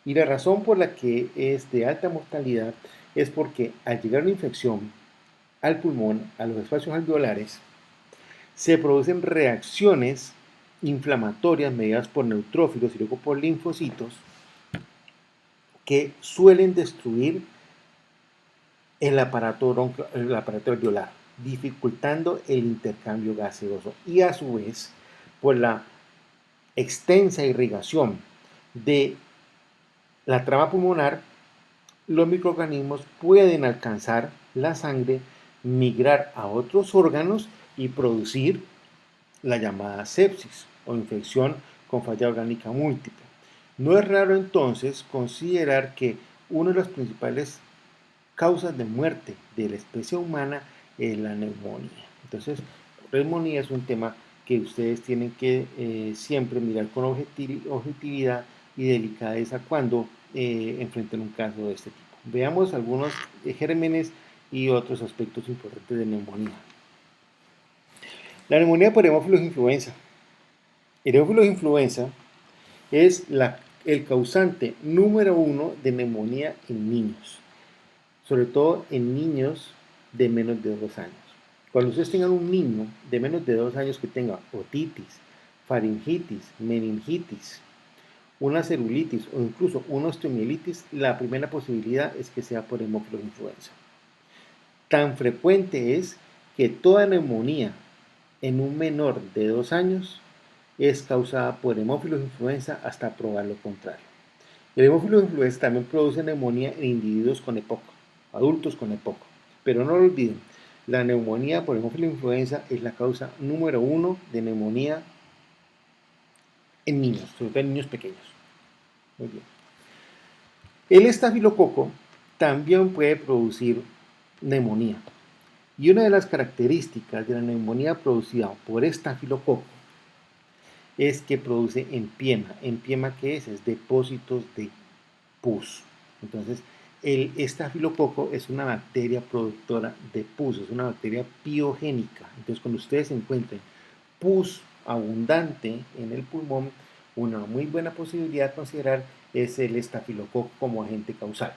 Y la razón por la que es de alta mortalidad es porque al llegar una infección al pulmón, a los espacios alveolares, se producen reacciones inflamatorias mediadas por neutrófilos y luego por linfocitos que suelen destruir el aparato alveolar, dificultando el intercambio gaseoso y a su vez por la extensa irrigación de la trama pulmonar, los microorganismos pueden alcanzar la sangre, migrar a otros órganos y producir la llamada sepsis o infección con falla orgánica múltiple. No es raro entonces considerar que una de las principales causas de muerte de la especie humana es la neumonía. Entonces, la neumonía es un tema que ustedes tienen que siempre mirar con objetividad y delicadeza cuando enfrenten un caso de este tipo. Veamos algunos gérmenes y otros aspectos importantes de neumonía. La neumonía por hemófilos influenza. El hemófilos influenza es el causante número 1 de neumonía en niños, sobre todo en niños de menos de 2 años. Cuando ustedes tengan un niño de menos de 2 años que tenga otitis, faringitis, meningitis, una celulitis o incluso una osteomielitis, la primera posibilidad es que sea por hemófilos influenza. Tan frecuente es que toda neumonía en un menor de 2 años es causada por hemófilos influenza hasta probar lo contrario. El hemófilo influenza también produce neumonía en individuos con EPOC, adultos con EPOC. Pero no lo olviden, la neumonía por hemófilo influenza es la causa número 1 de neumonía en niños, sobre todo en niños pequeños. Muy bien. El estafilococo también puede producir neumonía. Y una de las características de la neumonía producida por estafilococo es que produce empiema. ¿Empiema qué es? Es depósitos de pus. Entonces, el estafilococo es una bacteria productora de pus, es una bacteria piogénica. Entonces, cuando ustedes encuentren pus abundante en el pulmón, una muy buena posibilidad a considerar es el estafilococo como agente causal.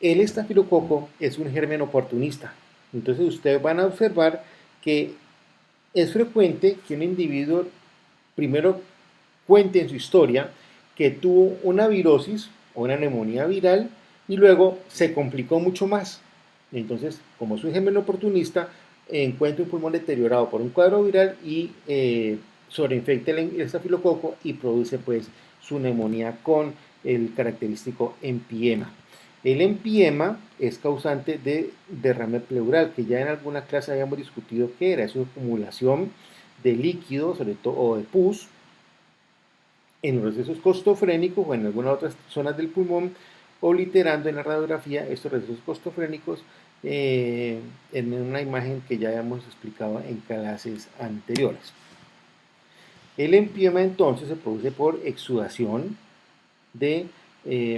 El estafilococo es un germen oportunista. Entonces, ustedes van a observar que es frecuente que un individuo primero cuente en su historia que tuvo una virosis o una neumonía viral y luego se complicó mucho más. Entonces, como es un germen oportunista, encuentra un pulmón deteriorado por un cuadro viral y sobreinfecta el estafilococo y produce pues su neumonía con el característico empiema. El empiema es causante de derrame pleural, que ya en alguna clase habíamos discutido qué era. Es una acumulación de líquido, sobre todo, o de pus, en los recesos costofrénicos o en algunas otras zonas del pulmón, obliterando en la radiografía estos recesos costofrénicos en una imagen que ya habíamos explicado en clases anteriores. El empiema entonces se produce por exudación de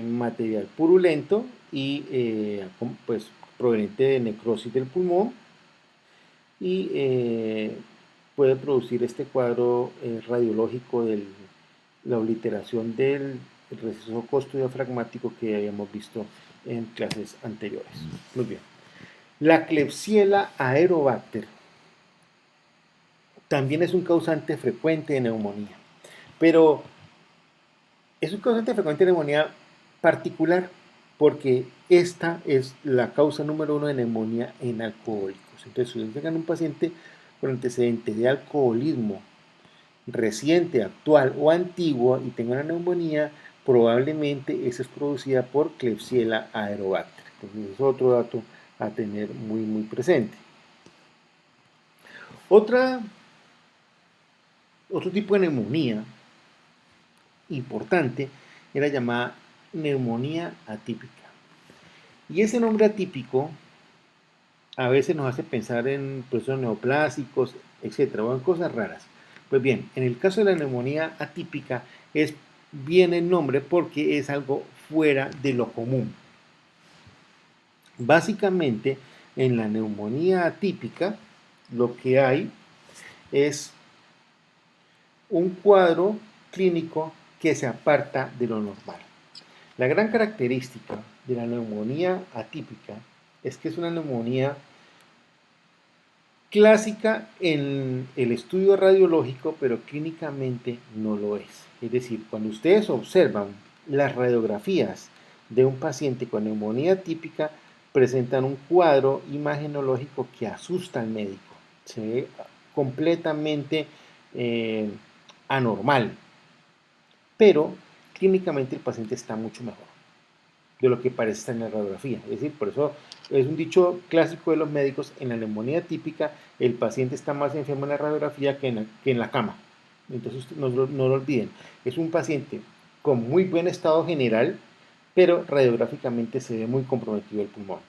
material purulento y pues proveniente de necrosis del pulmón y puede producir este cuadro radiológico de la obliteración del receso costodiafragmático que habíamos visto en clases anteriores. Muy bien. La Klebsiella aerobacter también es un causante frecuente de neumonía, pero es un causante frecuente de neumonía particular porque esta es la causa número 1 de neumonía en alcohólicos. Entonces, si ustedes tengan un paciente con antecedentes de alcoholismo reciente, actual o antiguo y tenga una neumonía, probablemente esa es producida por Klebsiella aerobacter. Entonces, es otro dato a tener muy presente. Otro tipo de neumonía importante era llamada neumonía atípica. Y ese nombre atípico a veces nos hace pensar en procesos neoplásicos, etcétera, o en cosas raras. Pues bien, en el caso de la neumonía atípica es bien el nombre porque es algo fuera de lo común. Básicamente, en la neumonía atípica lo que hay es un cuadro clínico que se aparta de lo normal. La gran característica de la neumonía atípica es que es una neumonía clásica en el estudio radiológico, pero clínicamente no lo es. Es decir, cuando ustedes observan las radiografías de un paciente con neumonía típica, presentan un cuadro imagenológico que asusta al médico. Se ve completamente anormal, pero clínicamente el paciente está mucho mejor de lo que parece estar en la radiografía. Es decir, por eso es un dicho clásico de los médicos: en la neumonía típica el paciente está más enfermo en la radiografía que en la cama. Entonces no lo olviden, es un paciente con muy buen estado general, pero radiográficamente se ve muy comprometido el pulmón.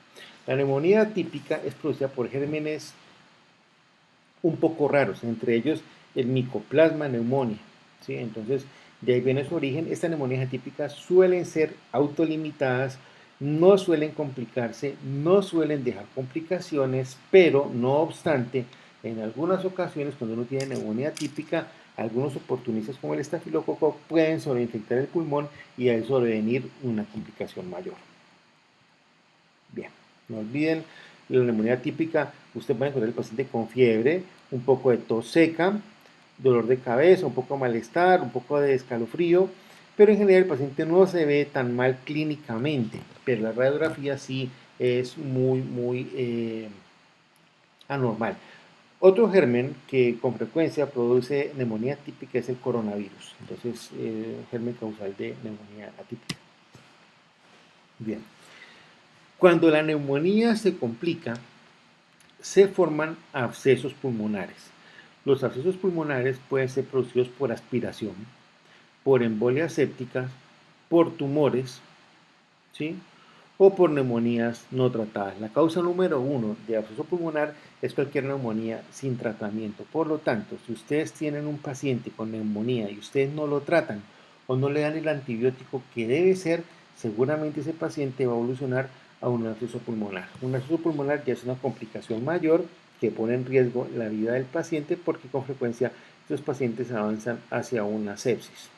La neumonía típica es producida por gérmenes un poco raros, entre ellos el Mycoplasma pneumoniae, ¿sí? Entonces, de ahí viene su origen. Estas neumonías atípicas suelen ser autolimitadas, no suelen complicarse, no suelen dejar complicaciones, pero no obstante, en algunas ocasiones cuando uno tiene neumonía típica, algunos oportunistas como el estafilococo pueden sobreinfectar el pulmón y ahí sobrevenir una complicación mayor. Bien, no olviden la neumonía típica. Usted puede encontrar el paciente con fiebre, un poco de tos seca, dolor de cabeza, un poco de malestar, un poco de escalofrío, pero en general el paciente no se ve tan mal clínicamente, pero la radiografía sí es muy anormal. Otro germen que con frecuencia produce neumonía atípica es el coronavirus. Entonces, germen causal de neumonía atípica. Bien. Cuando la neumonía se complica, se forman abscesos pulmonares. Los abscesos pulmonares pueden ser producidos por aspiración, por embolias sépticas, por tumores, ¿sí? O por neumonías no tratadas. La causa número 1 de absceso pulmonar es cualquier neumonía sin tratamiento. Por lo tanto, si ustedes tienen un paciente con neumonía y ustedes no lo tratan o no le dan el antibiótico que debe ser, seguramente ese paciente va a evolucionar a un absceso pulmonar. Un absceso pulmonar ya es una complicación mayor que pone en riesgo la vida del paciente porque con frecuencia estos pacientes avanzan hacia una sepsis.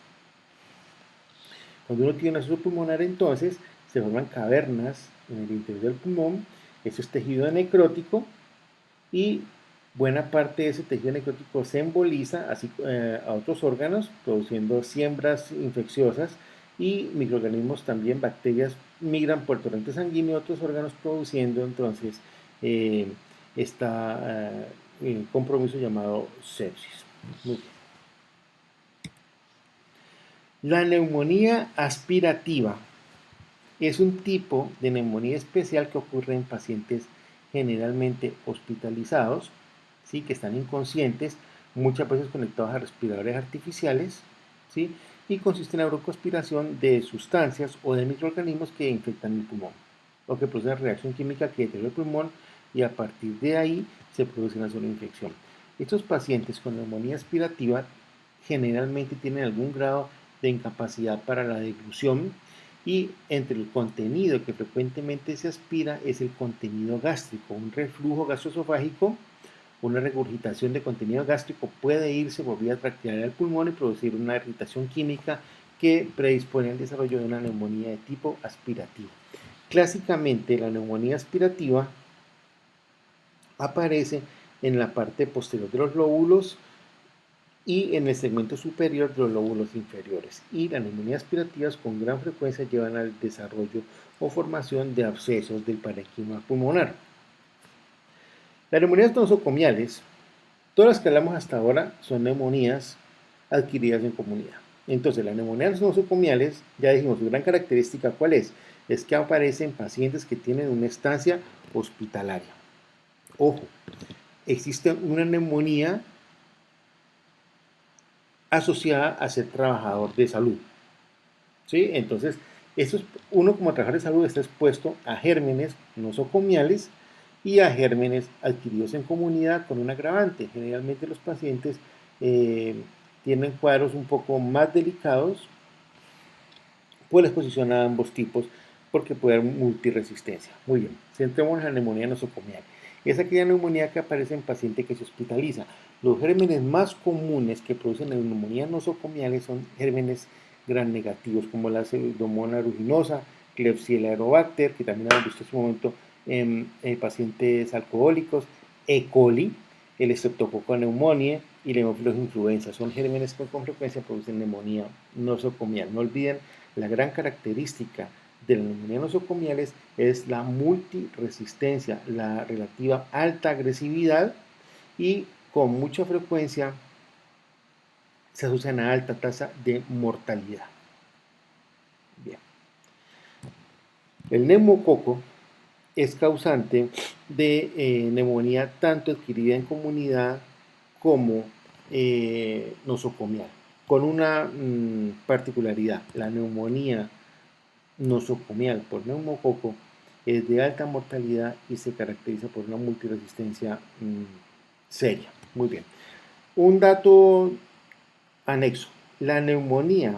Cuando uno tiene un absceso pulmonar, entonces se forman cavernas en el interior del pulmón, eso es tejido necrótico y buena parte de ese tejido necrótico se emboliza así, a otros órganos, produciendo siembras infecciosas y microorganismos también, bacterias, migran por el torrente sanguíneo a otros órganos, produciendo entonces eh, este compromiso llamado sepsis. Muy bien. La neumonía aspirativa es un tipo de neumonía especial que ocurre en pacientes generalmente hospitalizados, ¿sí? Que están inconscientes, muchas veces conectados a respiradores artificiales, ¿sí? Y consiste en la broncoaspiración de sustancias o de microorganismos que infectan el pulmón, o que producen reacción química que deteriora el pulmón y a partir de ahí se produce una sola infección. Estos pacientes con neumonía aspirativa generalmente tienen algún grado de incapacidad para la deglución, y entre el contenido que frecuentemente se aspira es el contenido gástrico. Un reflujo gastroesofágico, una regurgitación de contenido gástrico puede irse por vía traqueal al pulmón y producir una irritación química que predispone al desarrollo de una neumonía de tipo aspirativo. Clásicamente, la neumonía aspirativa aparece en la parte posterior de los lóbulos y en el segmento superior de los lóbulos inferiores. Y las neumonías aspirativas con gran frecuencia llevan al desarrollo o formación de abscesos del parénquima pulmonar. Las neumonías nosocomiales, todas las que hablamos hasta ahora, son neumonías adquiridas en comunidad. Entonces, las neumonías nosocomiales, ya dijimos, su gran característica, ¿cuál es? Es que aparecen pacientes que tienen una estancia hospitalaria. Ojo, existe una neumonía asociada a ser trabajador de salud. ¿Sí? Entonces, uno como trabajador de salud está expuesto a gérmenes nosocomiales y a gérmenes adquiridos en comunidad con un agravante. Generalmente los pacientes tienen cuadros un poco más delicados por la exposición a ambos tipos porque puede haber multiresistencia. Muy bien, centrémonos en la neumonía nosocomial. Es aquella neumonía que aparece en paciente que se hospitaliza. Los gérmenes más comunes que producen neumonía nosocomiales son gérmenes gram negativos, como la Pseudomonas aeruginosa, Klebsiella aerobacter, que también hemos visto en su momento en pacientes alcohólicos, E. coli, el Streptococcus pneumoniae y la Haemophilus influenza. Son gérmenes que con frecuencia producen neumonía nosocomial. No olviden, la gran característica de las neumonías nosocomiales es la multiresistencia, la relativa alta agresividad y con mucha frecuencia se asocian a alta tasa de mortalidad. Bien. El neumococo es causante de neumonía tanto adquirida en comunidad como nosocomial, con una particularidad: la neumonía nosocomial por neumococo es de alta mortalidad y se caracteriza por una multiresistencia seria. Muy bien. Un dato anexo: la neumonía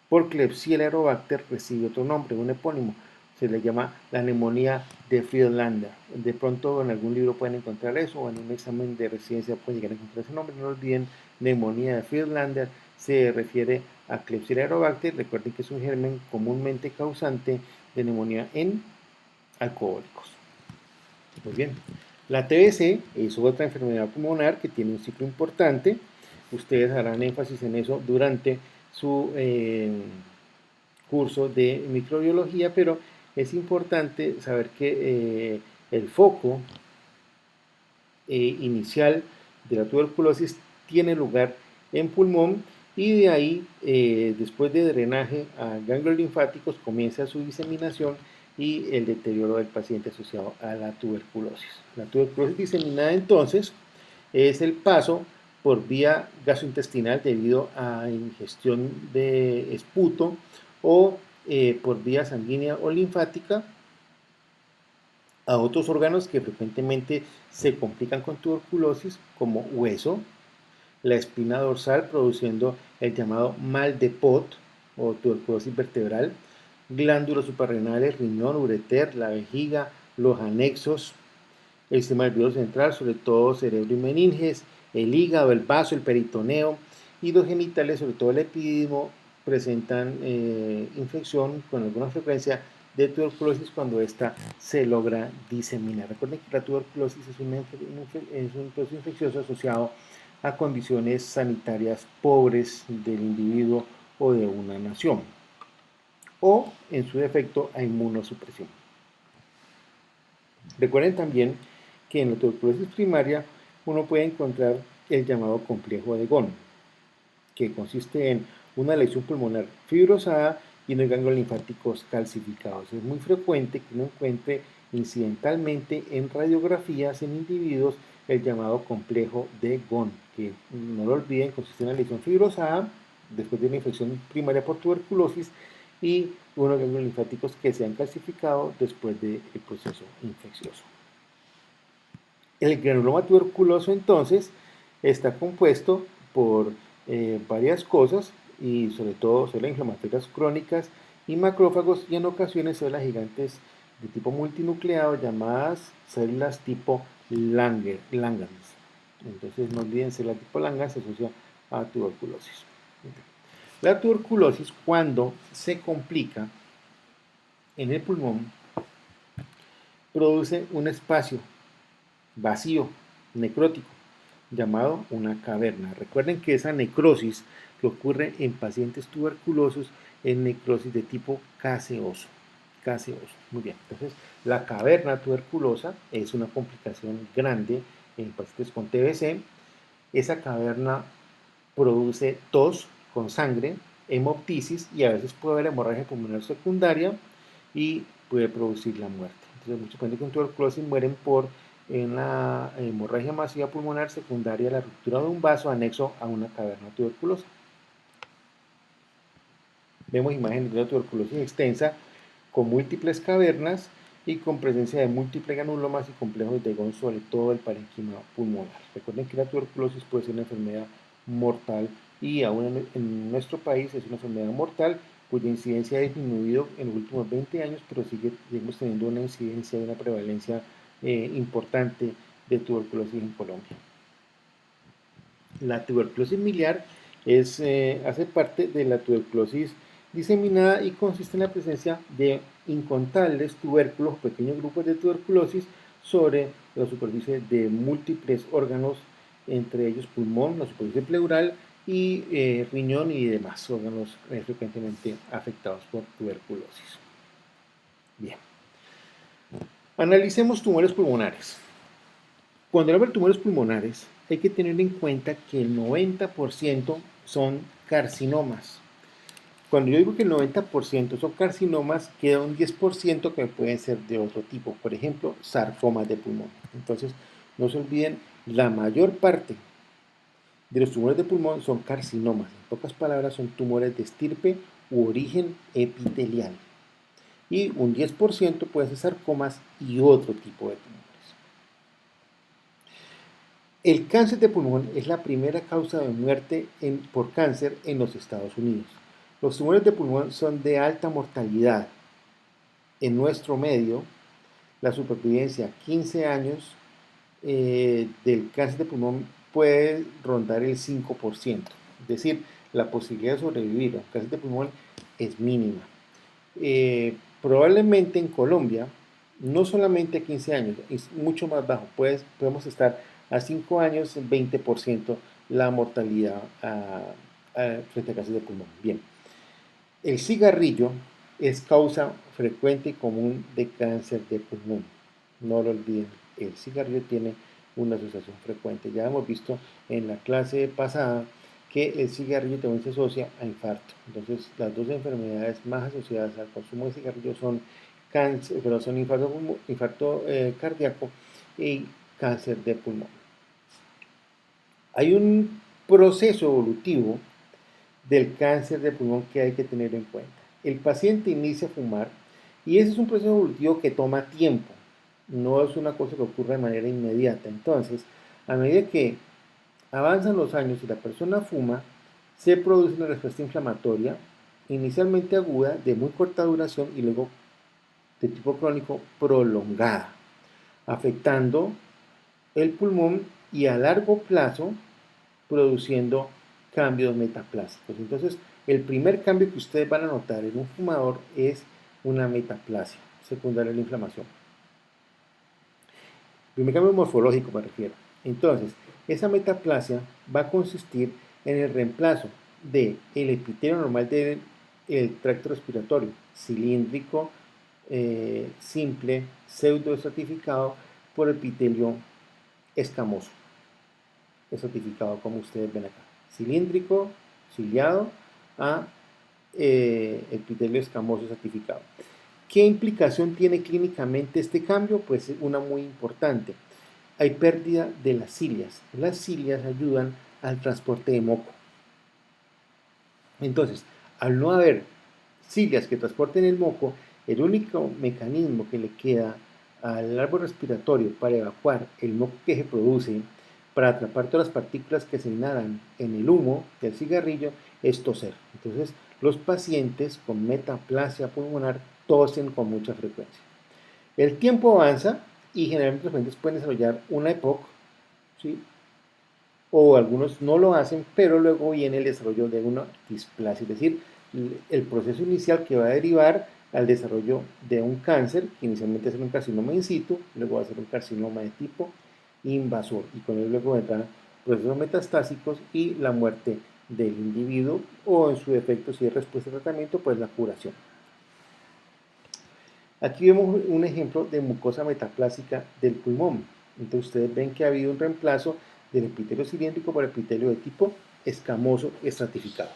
por Klebsiella aerobacter recibe otro nombre, un epónimo. Se le llama la neumonía de Friedlander. De pronto en algún libro pueden encontrar eso, o en un examen de residencia pueden llegar a encontrar ese nombre. No olviden, neumonía de Friedlander se refiere a Klebsiella aerobacter. Recuerden que es un germen comúnmente causante de neumonía en alcohólicos. Muy bien. La TBC es otra enfermedad pulmonar que tiene un ciclo importante. Ustedes harán énfasis en eso durante su curso de microbiología, pero es importante saber que el foco inicial de la tuberculosis tiene lugar en pulmón y de ahí, después de drenaje a ganglios linfáticos, comienza su diseminación y el deterioro del paciente asociado a la tuberculosis. La tuberculosis diseminada entonces es el paso por vía gastrointestinal debido a ingestión de esputo o por vía sanguínea o linfática a otros órganos que frecuentemente se complican con tuberculosis, como hueso, la espina dorsal, produciendo el llamado mal de Pot o tuberculosis vertebral, glándulas suprarrenales, riñón, ureter, la vejiga, los anexos, el sistema nervioso central, sobre todo cerebro y meninges, el hígado, el vaso, el peritoneo y los genitales, sobre todo el epididimo, presentan infección con alguna frecuencia de tuberculosis cuando ésta se logra diseminar. Recuerden que la tuberculosis es un proceso infeccioso asociado a condiciones sanitarias pobres del individuo o de una nación, o en su defecto a inmunosupresión. Recuerden también que en la tuberculosis primaria uno puede encontrar el llamado complejo de Ghon, que consiste en una lesión pulmonar fibrosada y unos ganglios linfáticos calcificados. Es muy frecuente que uno encuentre incidentalmente en radiografías en individuos el llamado complejo de Ghon, que no lo olviden, consiste en una lesión fibrosada después de una infección primaria por tuberculosis y unos ganglios linfáticos que se han calcificado después del proceso infeccioso. El granuloma tuberculoso entonces está compuesto por varias cosas y sobre todo células inflamatorias crónicas y macrófagos y en ocasiones células gigantes de tipo multinucleado llamadas células tipo Langerhans. Entonces no olviden, células tipo Langerhans se asocia a tuberculosis. La tuberculosis, cuando se complica en el pulmón, produce un espacio vacío, necrótico, llamado una caverna. Recuerden que esa necrosis que ocurre en pacientes tuberculosos es necrosis de tipo caseoso. Caseoso. Muy bien. Entonces, la caverna tuberculosa es una complicación grande en pacientes con TBC. Esa caverna produce tos con sangre, hemoptisis y a veces puede haber hemorragia pulmonar secundaria y puede producir la muerte. Entonces, muchos pacientes con tuberculosis mueren por una hemorragia masiva pulmonar secundaria a la ruptura de un vaso anexo a una caverna tuberculosa. Vemos imágenes de una tuberculosis extensa con múltiples cavernas y con presencia de múltiples granulomas y complejos de Ghon sobre todo el parénquima pulmonar. Recuerden que la tuberculosis puede ser una enfermedad mortal y aún en nuestro país es una enfermedad mortal cuya incidencia ha disminuido en los últimos 20 años, pero seguimos teniendo una incidencia y una prevalencia importante de tuberculosis en Colombia. La tuberculosis miliar hace parte de la tuberculosis diseminada y consiste en la presencia de incontables tubérculos o pequeños grupos de tuberculosis sobre la superficie de múltiples órganos, entre ellos pulmón, la superficie pleural y riñón y demás órganos frecuentemente afectados por tuberculosis. Bien. Analicemos tumores pulmonares. Cuando hablamos de tumores pulmonares, hay que tener en cuenta que el 90% son carcinomas. Cuando yo digo que el 90% son carcinomas, queda un 10% que pueden ser de otro tipo, por ejemplo, sarcomas de pulmón. Entonces, no se olviden, la mayor parte de los tumores de pulmón son carcinomas. En pocas palabras, son tumores de estirpe u origen epitelial. Y un 10% pueden ser sarcomas y otro tipo de tumores. El cáncer de pulmón es la primera causa de muerte por cáncer en los Estados Unidos. Los tumores de pulmón son de alta mortalidad. En nuestro medio, la supervivencia a 15 años del cáncer de pulmón puede rondar el 5%. Es decir, la posibilidad de sobrevivir a un cáncer de pulmón es mínima. Probablemente en Colombia, no solamente a 15 años, es mucho más bajo. Podemos estar a 5 años, 20% la mortalidad frente a cáncer de pulmón. Bien, el cigarrillo es causa frecuente y común de cáncer de pulmón. No lo olviden, el cigarrillo tiene una asociación frecuente. Ya hemos visto en la clase pasada que el cigarrillo también se asocia a infarto. Entonces, las dos enfermedades más asociadas al consumo de cigarrillo son cáncer, pero son infarto cardíaco y cáncer de pulmón. Hay un proceso evolutivo del cáncer de pulmón que hay que tener en cuenta. El paciente inicia a fumar y ese es un proceso evolutivo que toma tiempo, no es una cosa que ocurre de manera inmediata. Entonces, a medida que avanzan los años y la persona fuma, se produce una respuesta inflamatoria, inicialmente aguda, de muy corta duración y luego de tipo crónico prolongada, afectando el pulmón y a largo plazo produciendo cambios metaplásicos. Entonces, el primer cambio que ustedes van a notar en un fumador es una metaplasia secundaria a la inflamación. Primer cambio morfológico me refiero. Entonces, esa metaplasia va a consistir en el reemplazo del epitelio normal del tracto respiratorio, cilíndrico, simple, pseudoestratificado, por epitelio escamoso, estratificado como ustedes ven acá. Cilíndrico, ciliado, a epitelio escamoso estratificado. ¿Qué implicación tiene clínicamente este cambio? Pues una muy importante. Hay pérdida de las cilias. Las cilias ayudan al transporte de moco. Entonces, al no haber cilias que transporten el moco, el único mecanismo que le queda al árbol respiratorio para evacuar el moco que se produce, para atrapar todas las partículas que se inhalan en el humo del cigarrillo, es toser. Entonces, los pacientes con metaplasia pulmonar tosen con mucha frecuencia. El tiempo avanza y generalmente los pacientes pueden desarrollar una EPOC, ¿sí? O algunos no lo hacen, pero luego viene el desarrollo de una displasia, es decir, el proceso inicial que va a derivar al desarrollo de un cáncer, que inicialmente es un carcinoma in situ, luego va a ser un carcinoma de tipo invasor, y con él luego vendrán procesos metastásicos y la muerte del individuo, o en su defecto, si es respuesta a tratamiento, pues la curación. Aquí vemos un ejemplo de mucosa metaplásica del pulmón. Entonces ustedes ven que ha habido un reemplazo del epitelio cilíndrico por epitelio de tipo escamoso estratificado.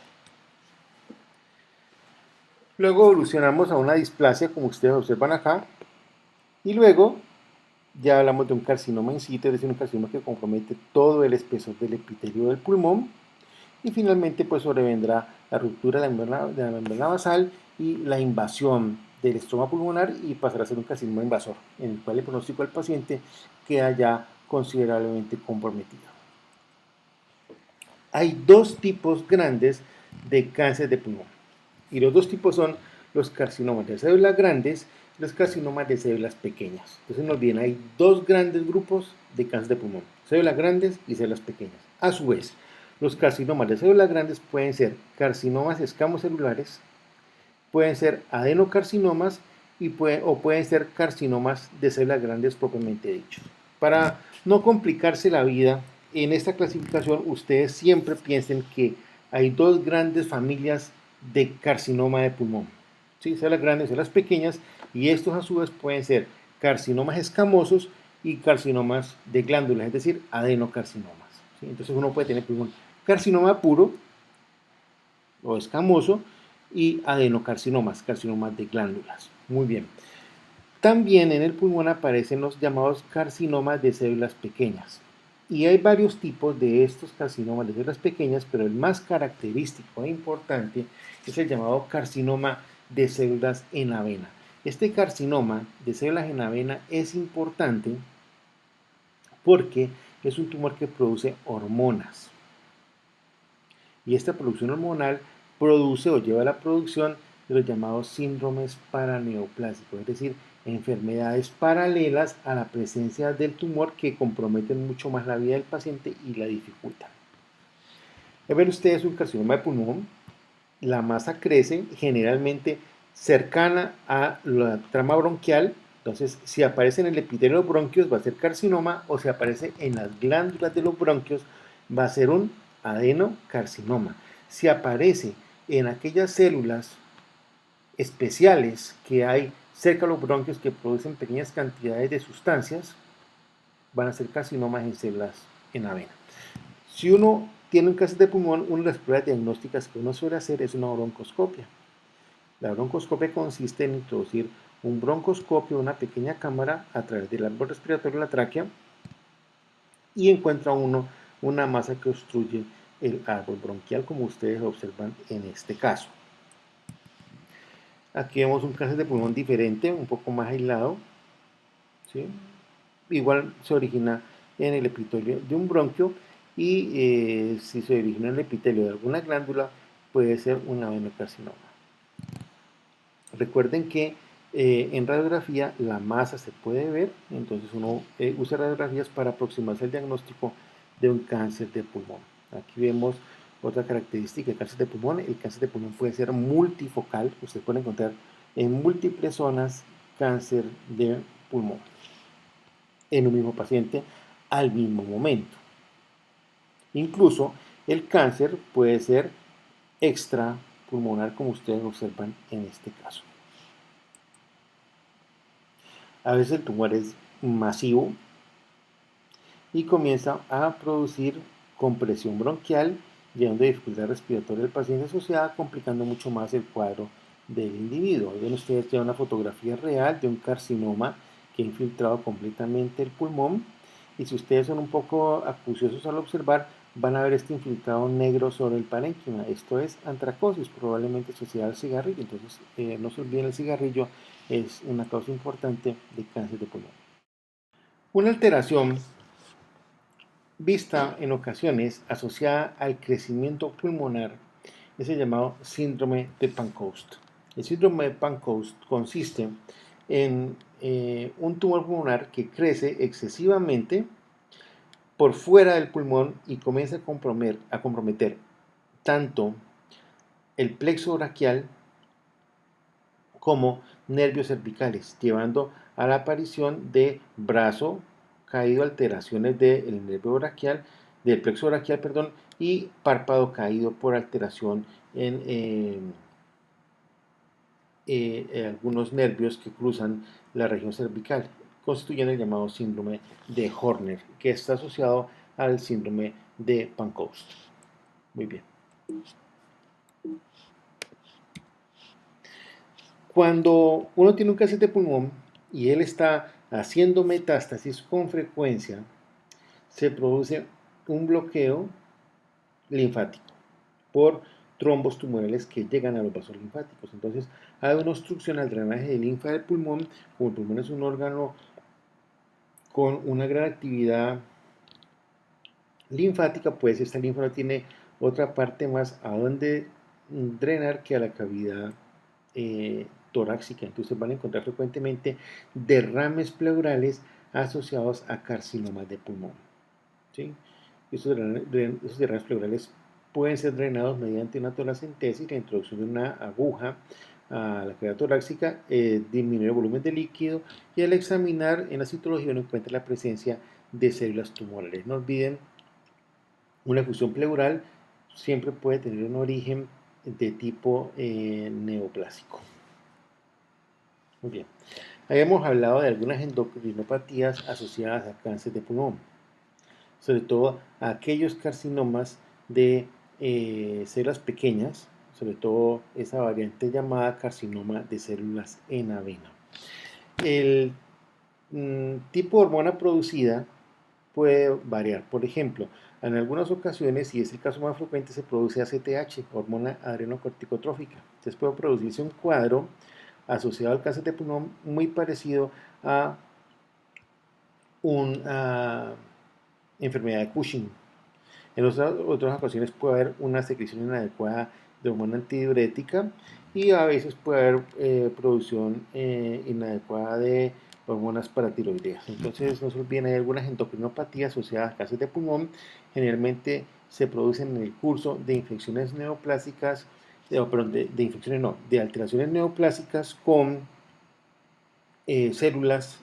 Luego evolucionamos a una displasia, como ustedes observan acá, y luego ya hablamos de un carcinoma in situ, es decir, un carcinoma que compromete todo el espesor del epitelio del pulmón, y finalmente pues sobrevendrá la ruptura de la membrana basal y la invasión del estroma pulmonar y pasará a ser un carcinoma invasor, en el cual el pronóstico del paciente queda ya considerablemente comprometido. Hay dos tipos grandes de cáncer de pulmón, y los dos tipos son los carcinomas de células grandes y los carcinomas de células pequeñas. Entonces no olviden, hay dos grandes grupos de cáncer de pulmón, células grandes y células pequeñas. A su vez, los carcinomas de células grandes pueden ser carcinomas escamocelulares, pueden ser adenocarcinomas o pueden ser carcinomas de células grandes propiamente dichos. Para no complicarse la vida, en esta clasificación ustedes siempre piensen que hay dos grandes familias de carcinoma de pulmón, ¿sí? Células grandes y células pequeñas, y estos a su vez pueden ser carcinomas escamosos y carcinomas de glándulas, es decir, adenocarcinomas, ¿sí? Entonces uno puede tener pulmón carcinoma puro o escamoso y adenocarcinomas, carcinomas de glándulas. Muy bien. También en el pulmón aparecen los llamados carcinomas de células pequeñas. Y hay varios tipos de estos carcinomas de células pequeñas, pero el más característico e importante es el llamado carcinoma de células en avena. Este carcinoma de células en avena es importante porque es un tumor que produce hormonas. Y esta producción hormonal produce o lleva a la producción de los llamados síndromes paraneoplásicos, es decir, enfermedades paralelas a la presencia del tumor que comprometen mucho más la vida del paciente y la dificultan. Ven ustedes un carcinoma de pulmón, la masa crece generalmente cercana a la trama bronquial, entonces si aparece en el epitelio de los bronquios va a ser carcinoma, o si aparece en las glándulas de los bronquios va a ser un adenocarcinoma. Si aparece en aquellas células especiales que hay cerca de los bronquios que producen pequeñas cantidades de sustancias, van a ser carcinomas en células en avena. Si uno tiene un cáncer de pulmón, una de las pruebas diagnósticas que uno suele hacer es una broncoscopia. La broncoscopia consiste en introducir un broncoscopio, una pequeña cámara, a través del árbol respiratorio de la tráquea y encuentra uno una masa que obstruye el árbol bronquial, como ustedes observan en este caso. Aquí vemos un cáncer de pulmón diferente, un poco más aislado, ¿sí? Igual se origina en el epitelio de un bronquio y si se origina en el epitelio de alguna glándula puede ser un adenocarcinoma. Recuerden que en radiografía la masa se puede ver, entonces uno usa radiografías para aproximarse al diagnóstico de un cáncer de pulmón. Aquí vemos otra característica del cáncer de pulmón. El cáncer de pulmón puede ser multifocal, usted puede encontrar en múltiples zonas cáncer de pulmón en un mismo paciente al mismo momento. Incluso el cáncer puede ser extrapulmonar, como ustedes observan en este caso. A veces el tumor es masivo y comienza a producir compresión bronquial, llevando a dificultad respiratoria del paciente asociada, complicando mucho más el cuadro del individuo. Ven ustedes ya una fotografía real de un carcinoma que ha infiltrado completamente el pulmón, y si ustedes son un poco acuciosos al observar, van a ver este infiltrado negro sobre el parénquima. Esto es antracosis, probablemente asociada al cigarrillo. Entonces, no se olviden, el cigarrillo es una causa importante de cáncer de pulmón. Una alteración vista en ocasiones asociada al crecimiento pulmonar es el llamado síndrome de Pancoast. El síndrome de Pancoast consiste en un tumor pulmonar que crece excesivamente por fuera del pulmón y comienza a comprometer tanto el plexo braquial como nervios cervicales, llevando a la aparición de brazo caído, alteraciones del nervio braquial, del plexo braquial, perdón, y párpado caído por alteración en algunos nervios que cruzan la región cervical, constituyendo el llamado síndrome de Horner, que está asociado al síndrome de Pancoast. Muy bien. Cuando uno tiene un cáncer de pulmón y él está haciendo metástasis con frecuencia, se produce un bloqueo linfático por trombos tumorales que llegan a los vasos linfáticos. Entonces, hay una obstrucción al drenaje de linfa del pulmón. Como el pulmón es un órgano con una gran actividad linfática, pues esta linfa no tiene otra parte más a donde drenar que a la cavidad torácica. Entonces van a encontrar frecuentemente derrames pleurales asociados a carcinomas de pulmón, ¿sí? Esos derrames pleurales pueden ser drenados mediante una toracentesis, la introducción de una aguja a la cavidad torácica, disminuir el volumen de líquido, y al examinar en la citología uno encuentra la presencia de células tumorales. No olviden, una effusión pleural siempre puede tener un origen de tipo neoplásico. Muy bien. Habíamos hablado de algunas endocrinopatías asociadas a cáncer de pulmón, sobre todo a aquellos carcinomas de células pequeñas, sobre todo esa variante llamada carcinoma de células en avena. El tipo de hormona producida puede variar. Por ejemplo, en algunas ocasiones, y es el caso más frecuente, se produce ACTH, hormona adrenocorticotrófica. Entonces puede producirse un cuadro asociado al cáncer de pulmón muy parecido a una enfermedad de Cushing. En otras ocasiones puede haber una secreción inadecuada de hormona antidiurética, y a veces puede haber producción inadecuada de hormonas paratiroideas. Entonces, no se olviden, hay algunas endocrinopatías asociadas a cáncer de pulmón. Generalmente se producen en el curso de infecciones neoplásicas, perdón, de infecciones no, de alteraciones neoplásicas con células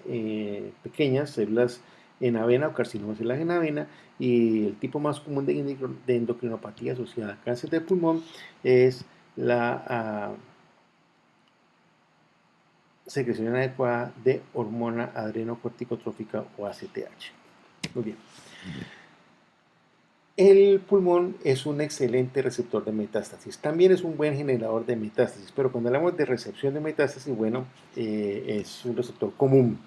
pequeñas, células en avena o carcinomas células en avena, y el tipo más común de endocrinopatía asociada a cáncer de pulmón es la secreción inadecuada de hormona adrenocorticotrófica o ACTH. Muy bien. El pulmón es un excelente receptor de metástasis. También es un buen generador de metástasis, pero cuando hablamos de recepción de metástasis, bueno, es un receptor común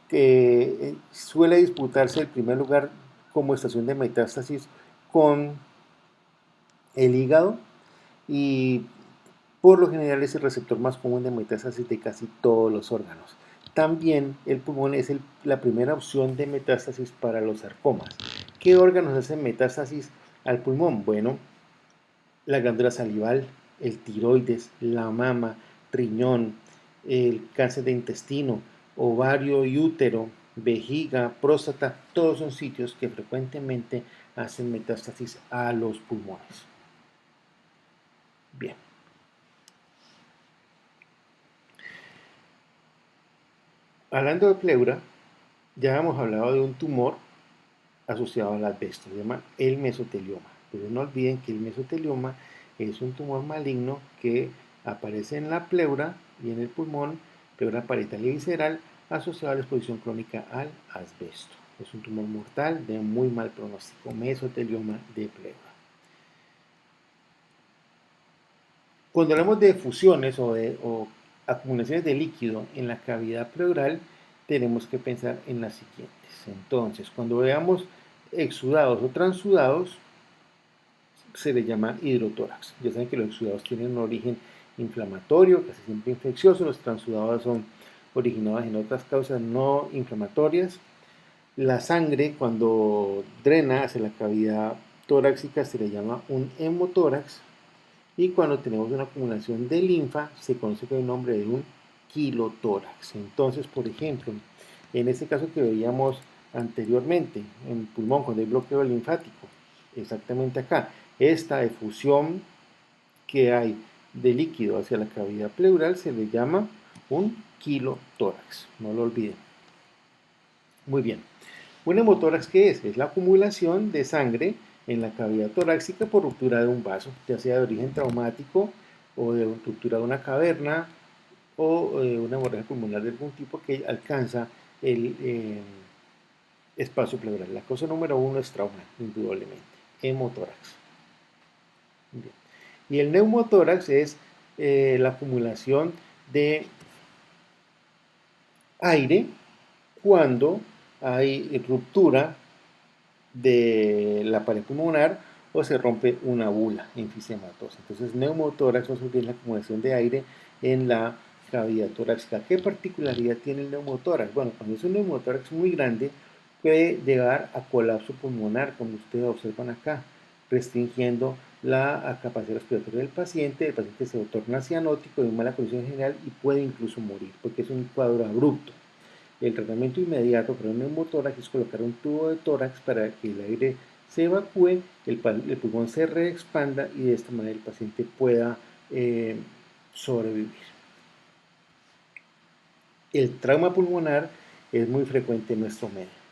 que suele disputarse el primer lugar como estación de metástasis con el hígado y por lo general es el receptor más común de metástasis de casi todos los órganos. También el pulmón es la primera opción de metástasis para los sarcomas. ¿Qué órganos hacen metástasis al pulmón? Bueno, la glándula salival, el tiroides, la mama, riñón, el cáncer de intestino, ovario y útero, vejiga, próstata, todos son sitios que frecuentemente hacen metástasis a los pulmones. Bien. Hablando de pleura, ya hemos hablado de un tumor asociado al asbesto, se llama el mesotelioma. Pero no olviden que el mesotelioma es un tumor maligno que aparece en la pleura y en el pulmón, pleura parietal y visceral, asociado a la exposición crónica al asbesto. Es un tumor mortal de muy mal pronóstico, mesotelioma de pleura. Cuando hablamos de fusiones o acumulaciones de líquido en la cavidad pleural, tenemos que pensar en las siguientes. Entonces, cuando veamos exudados o transudados, se le llama hidrotórax. Ya saben que los exudados tienen un origen inflamatorio, casi siempre infeccioso. Los transudados son originados en otras causas no inflamatorias. La sangre, cuando drena hacia la cavidad torácica, se le llama un hemotórax. Y cuando tenemos una acumulación de linfa, se conoce con el nombre de un kilotórax. Entonces, por ejemplo, en este caso que veíamos anteriormente, en el pulmón, cuando hay bloqueo linfático, exactamente acá, esta efusión que hay de líquido hacia la cavidad pleural se le llama un kilotórax, no lo olviden. Muy bien. Un hemotórax, ¿qué es? Es la acumulación de sangre en la cavidad torácica por ruptura de un vaso, ya sea de origen traumático o de ruptura de una caverna o una hemorragia pulmonar de algún tipo que alcanza el espacio pleural. La causa número uno es trauma, indudablemente. Hemotórax. Bien. Y el neumotórax es la acumulación de aire cuando hay ruptura de la pared pulmonar o se rompe una bula enfisematosa. Entonces, neumotórax es la acumulación de aire en la cavidad torácica. ¿Qué particularidad tiene el neumotórax? Bueno, cuando es un neumotórax muy grande, puede llegar a colapso pulmonar, como ustedes observan acá, restringiendo la capacidad respiratoria del paciente. El paciente se torna cianótico, de mala condición general y puede incluso morir, porque es un cuadro abrupto. El tratamiento inmediato para un neumotórax es colocar un tubo de tórax para que el aire se evacúe, el pulmón se reexpanda y de esta manera el paciente pueda sobrevivir. El trauma pulmonar es muy frecuente en nuestro medio.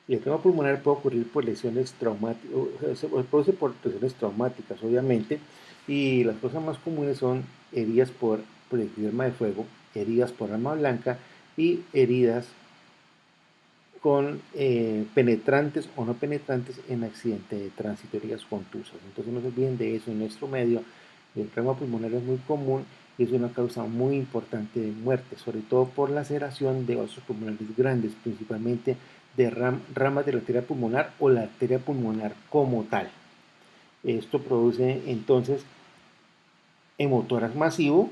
Y el trauma pulmonar puede ocurrir por lesiones traumáticas, se produce por lesiones traumáticas, obviamente, y las cosas más comunes son heridas por proyectil de fuego, heridas por arma blanca y heridas con penetrantes o no penetrantes en accidente de tránsito, heridas contusas. Entonces no se olviden de eso. En nuestro medio el trauma pulmonar es muy común y es una causa muy importante de muerte, sobre todo por la laceración de vasos pulmonares grandes, principalmente de ramas de la arteria pulmonar o la arteria pulmonar como tal. Esto produce entonces hemotórax masivo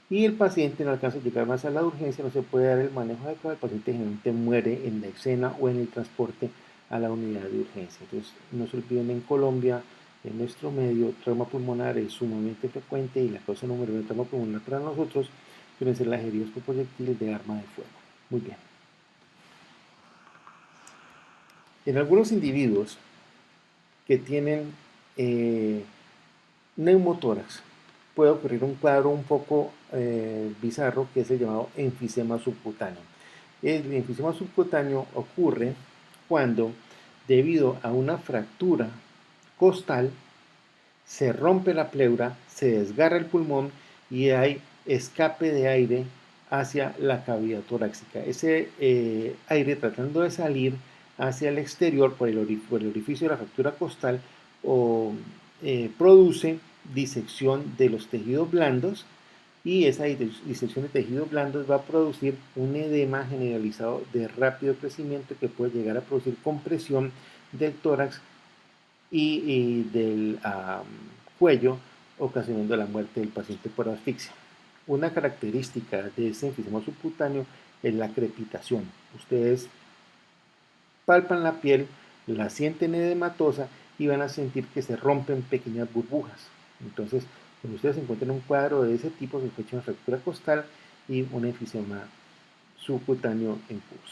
y el paciente no alcanza a llegar más a la urgencia, no se puede dar el manejo adecuado, el paciente generalmente muere en la escena o en el transporte a la unidad de urgencia. Entonces, no se olviden, en Colombia, en nuestro medio, trauma pulmonar es sumamente frecuente y la causa número uno de trauma pulmonar para nosotros suelen ser las heridas por proyectiles de arma de fuego. Muy bien. En algunos individuos que tienen neumotórax, puede ocurrir un cuadro un poco bizarro que es el llamado enfisema subcutáneo. El enfisema subcutáneo ocurre cuando, debido a una fractura costal, se rompe la pleura, se desgarra el pulmón y hay escape de aire hacia la cavidad torácica. Ese aire, tratando de salir, hacia el exterior por el orificio de la fractura costal produce disección de los tejidos blandos, y esa disección de tejidos blandos va a producir un edema generalizado de rápido crecimiento que puede llegar a producir compresión del tórax y del cuello, ocasionando la muerte del paciente por asfixia. Una característica de ese enfisema subcutáneo es la crepitación. Ustedes palpan la piel, la sienten edematosa y van a sentir que se rompen pequeñas burbujas. Entonces, cuando ustedes encuentran un cuadro de ese tipo, sospechen una fractura costal y un enfisema subcutáneo en curso.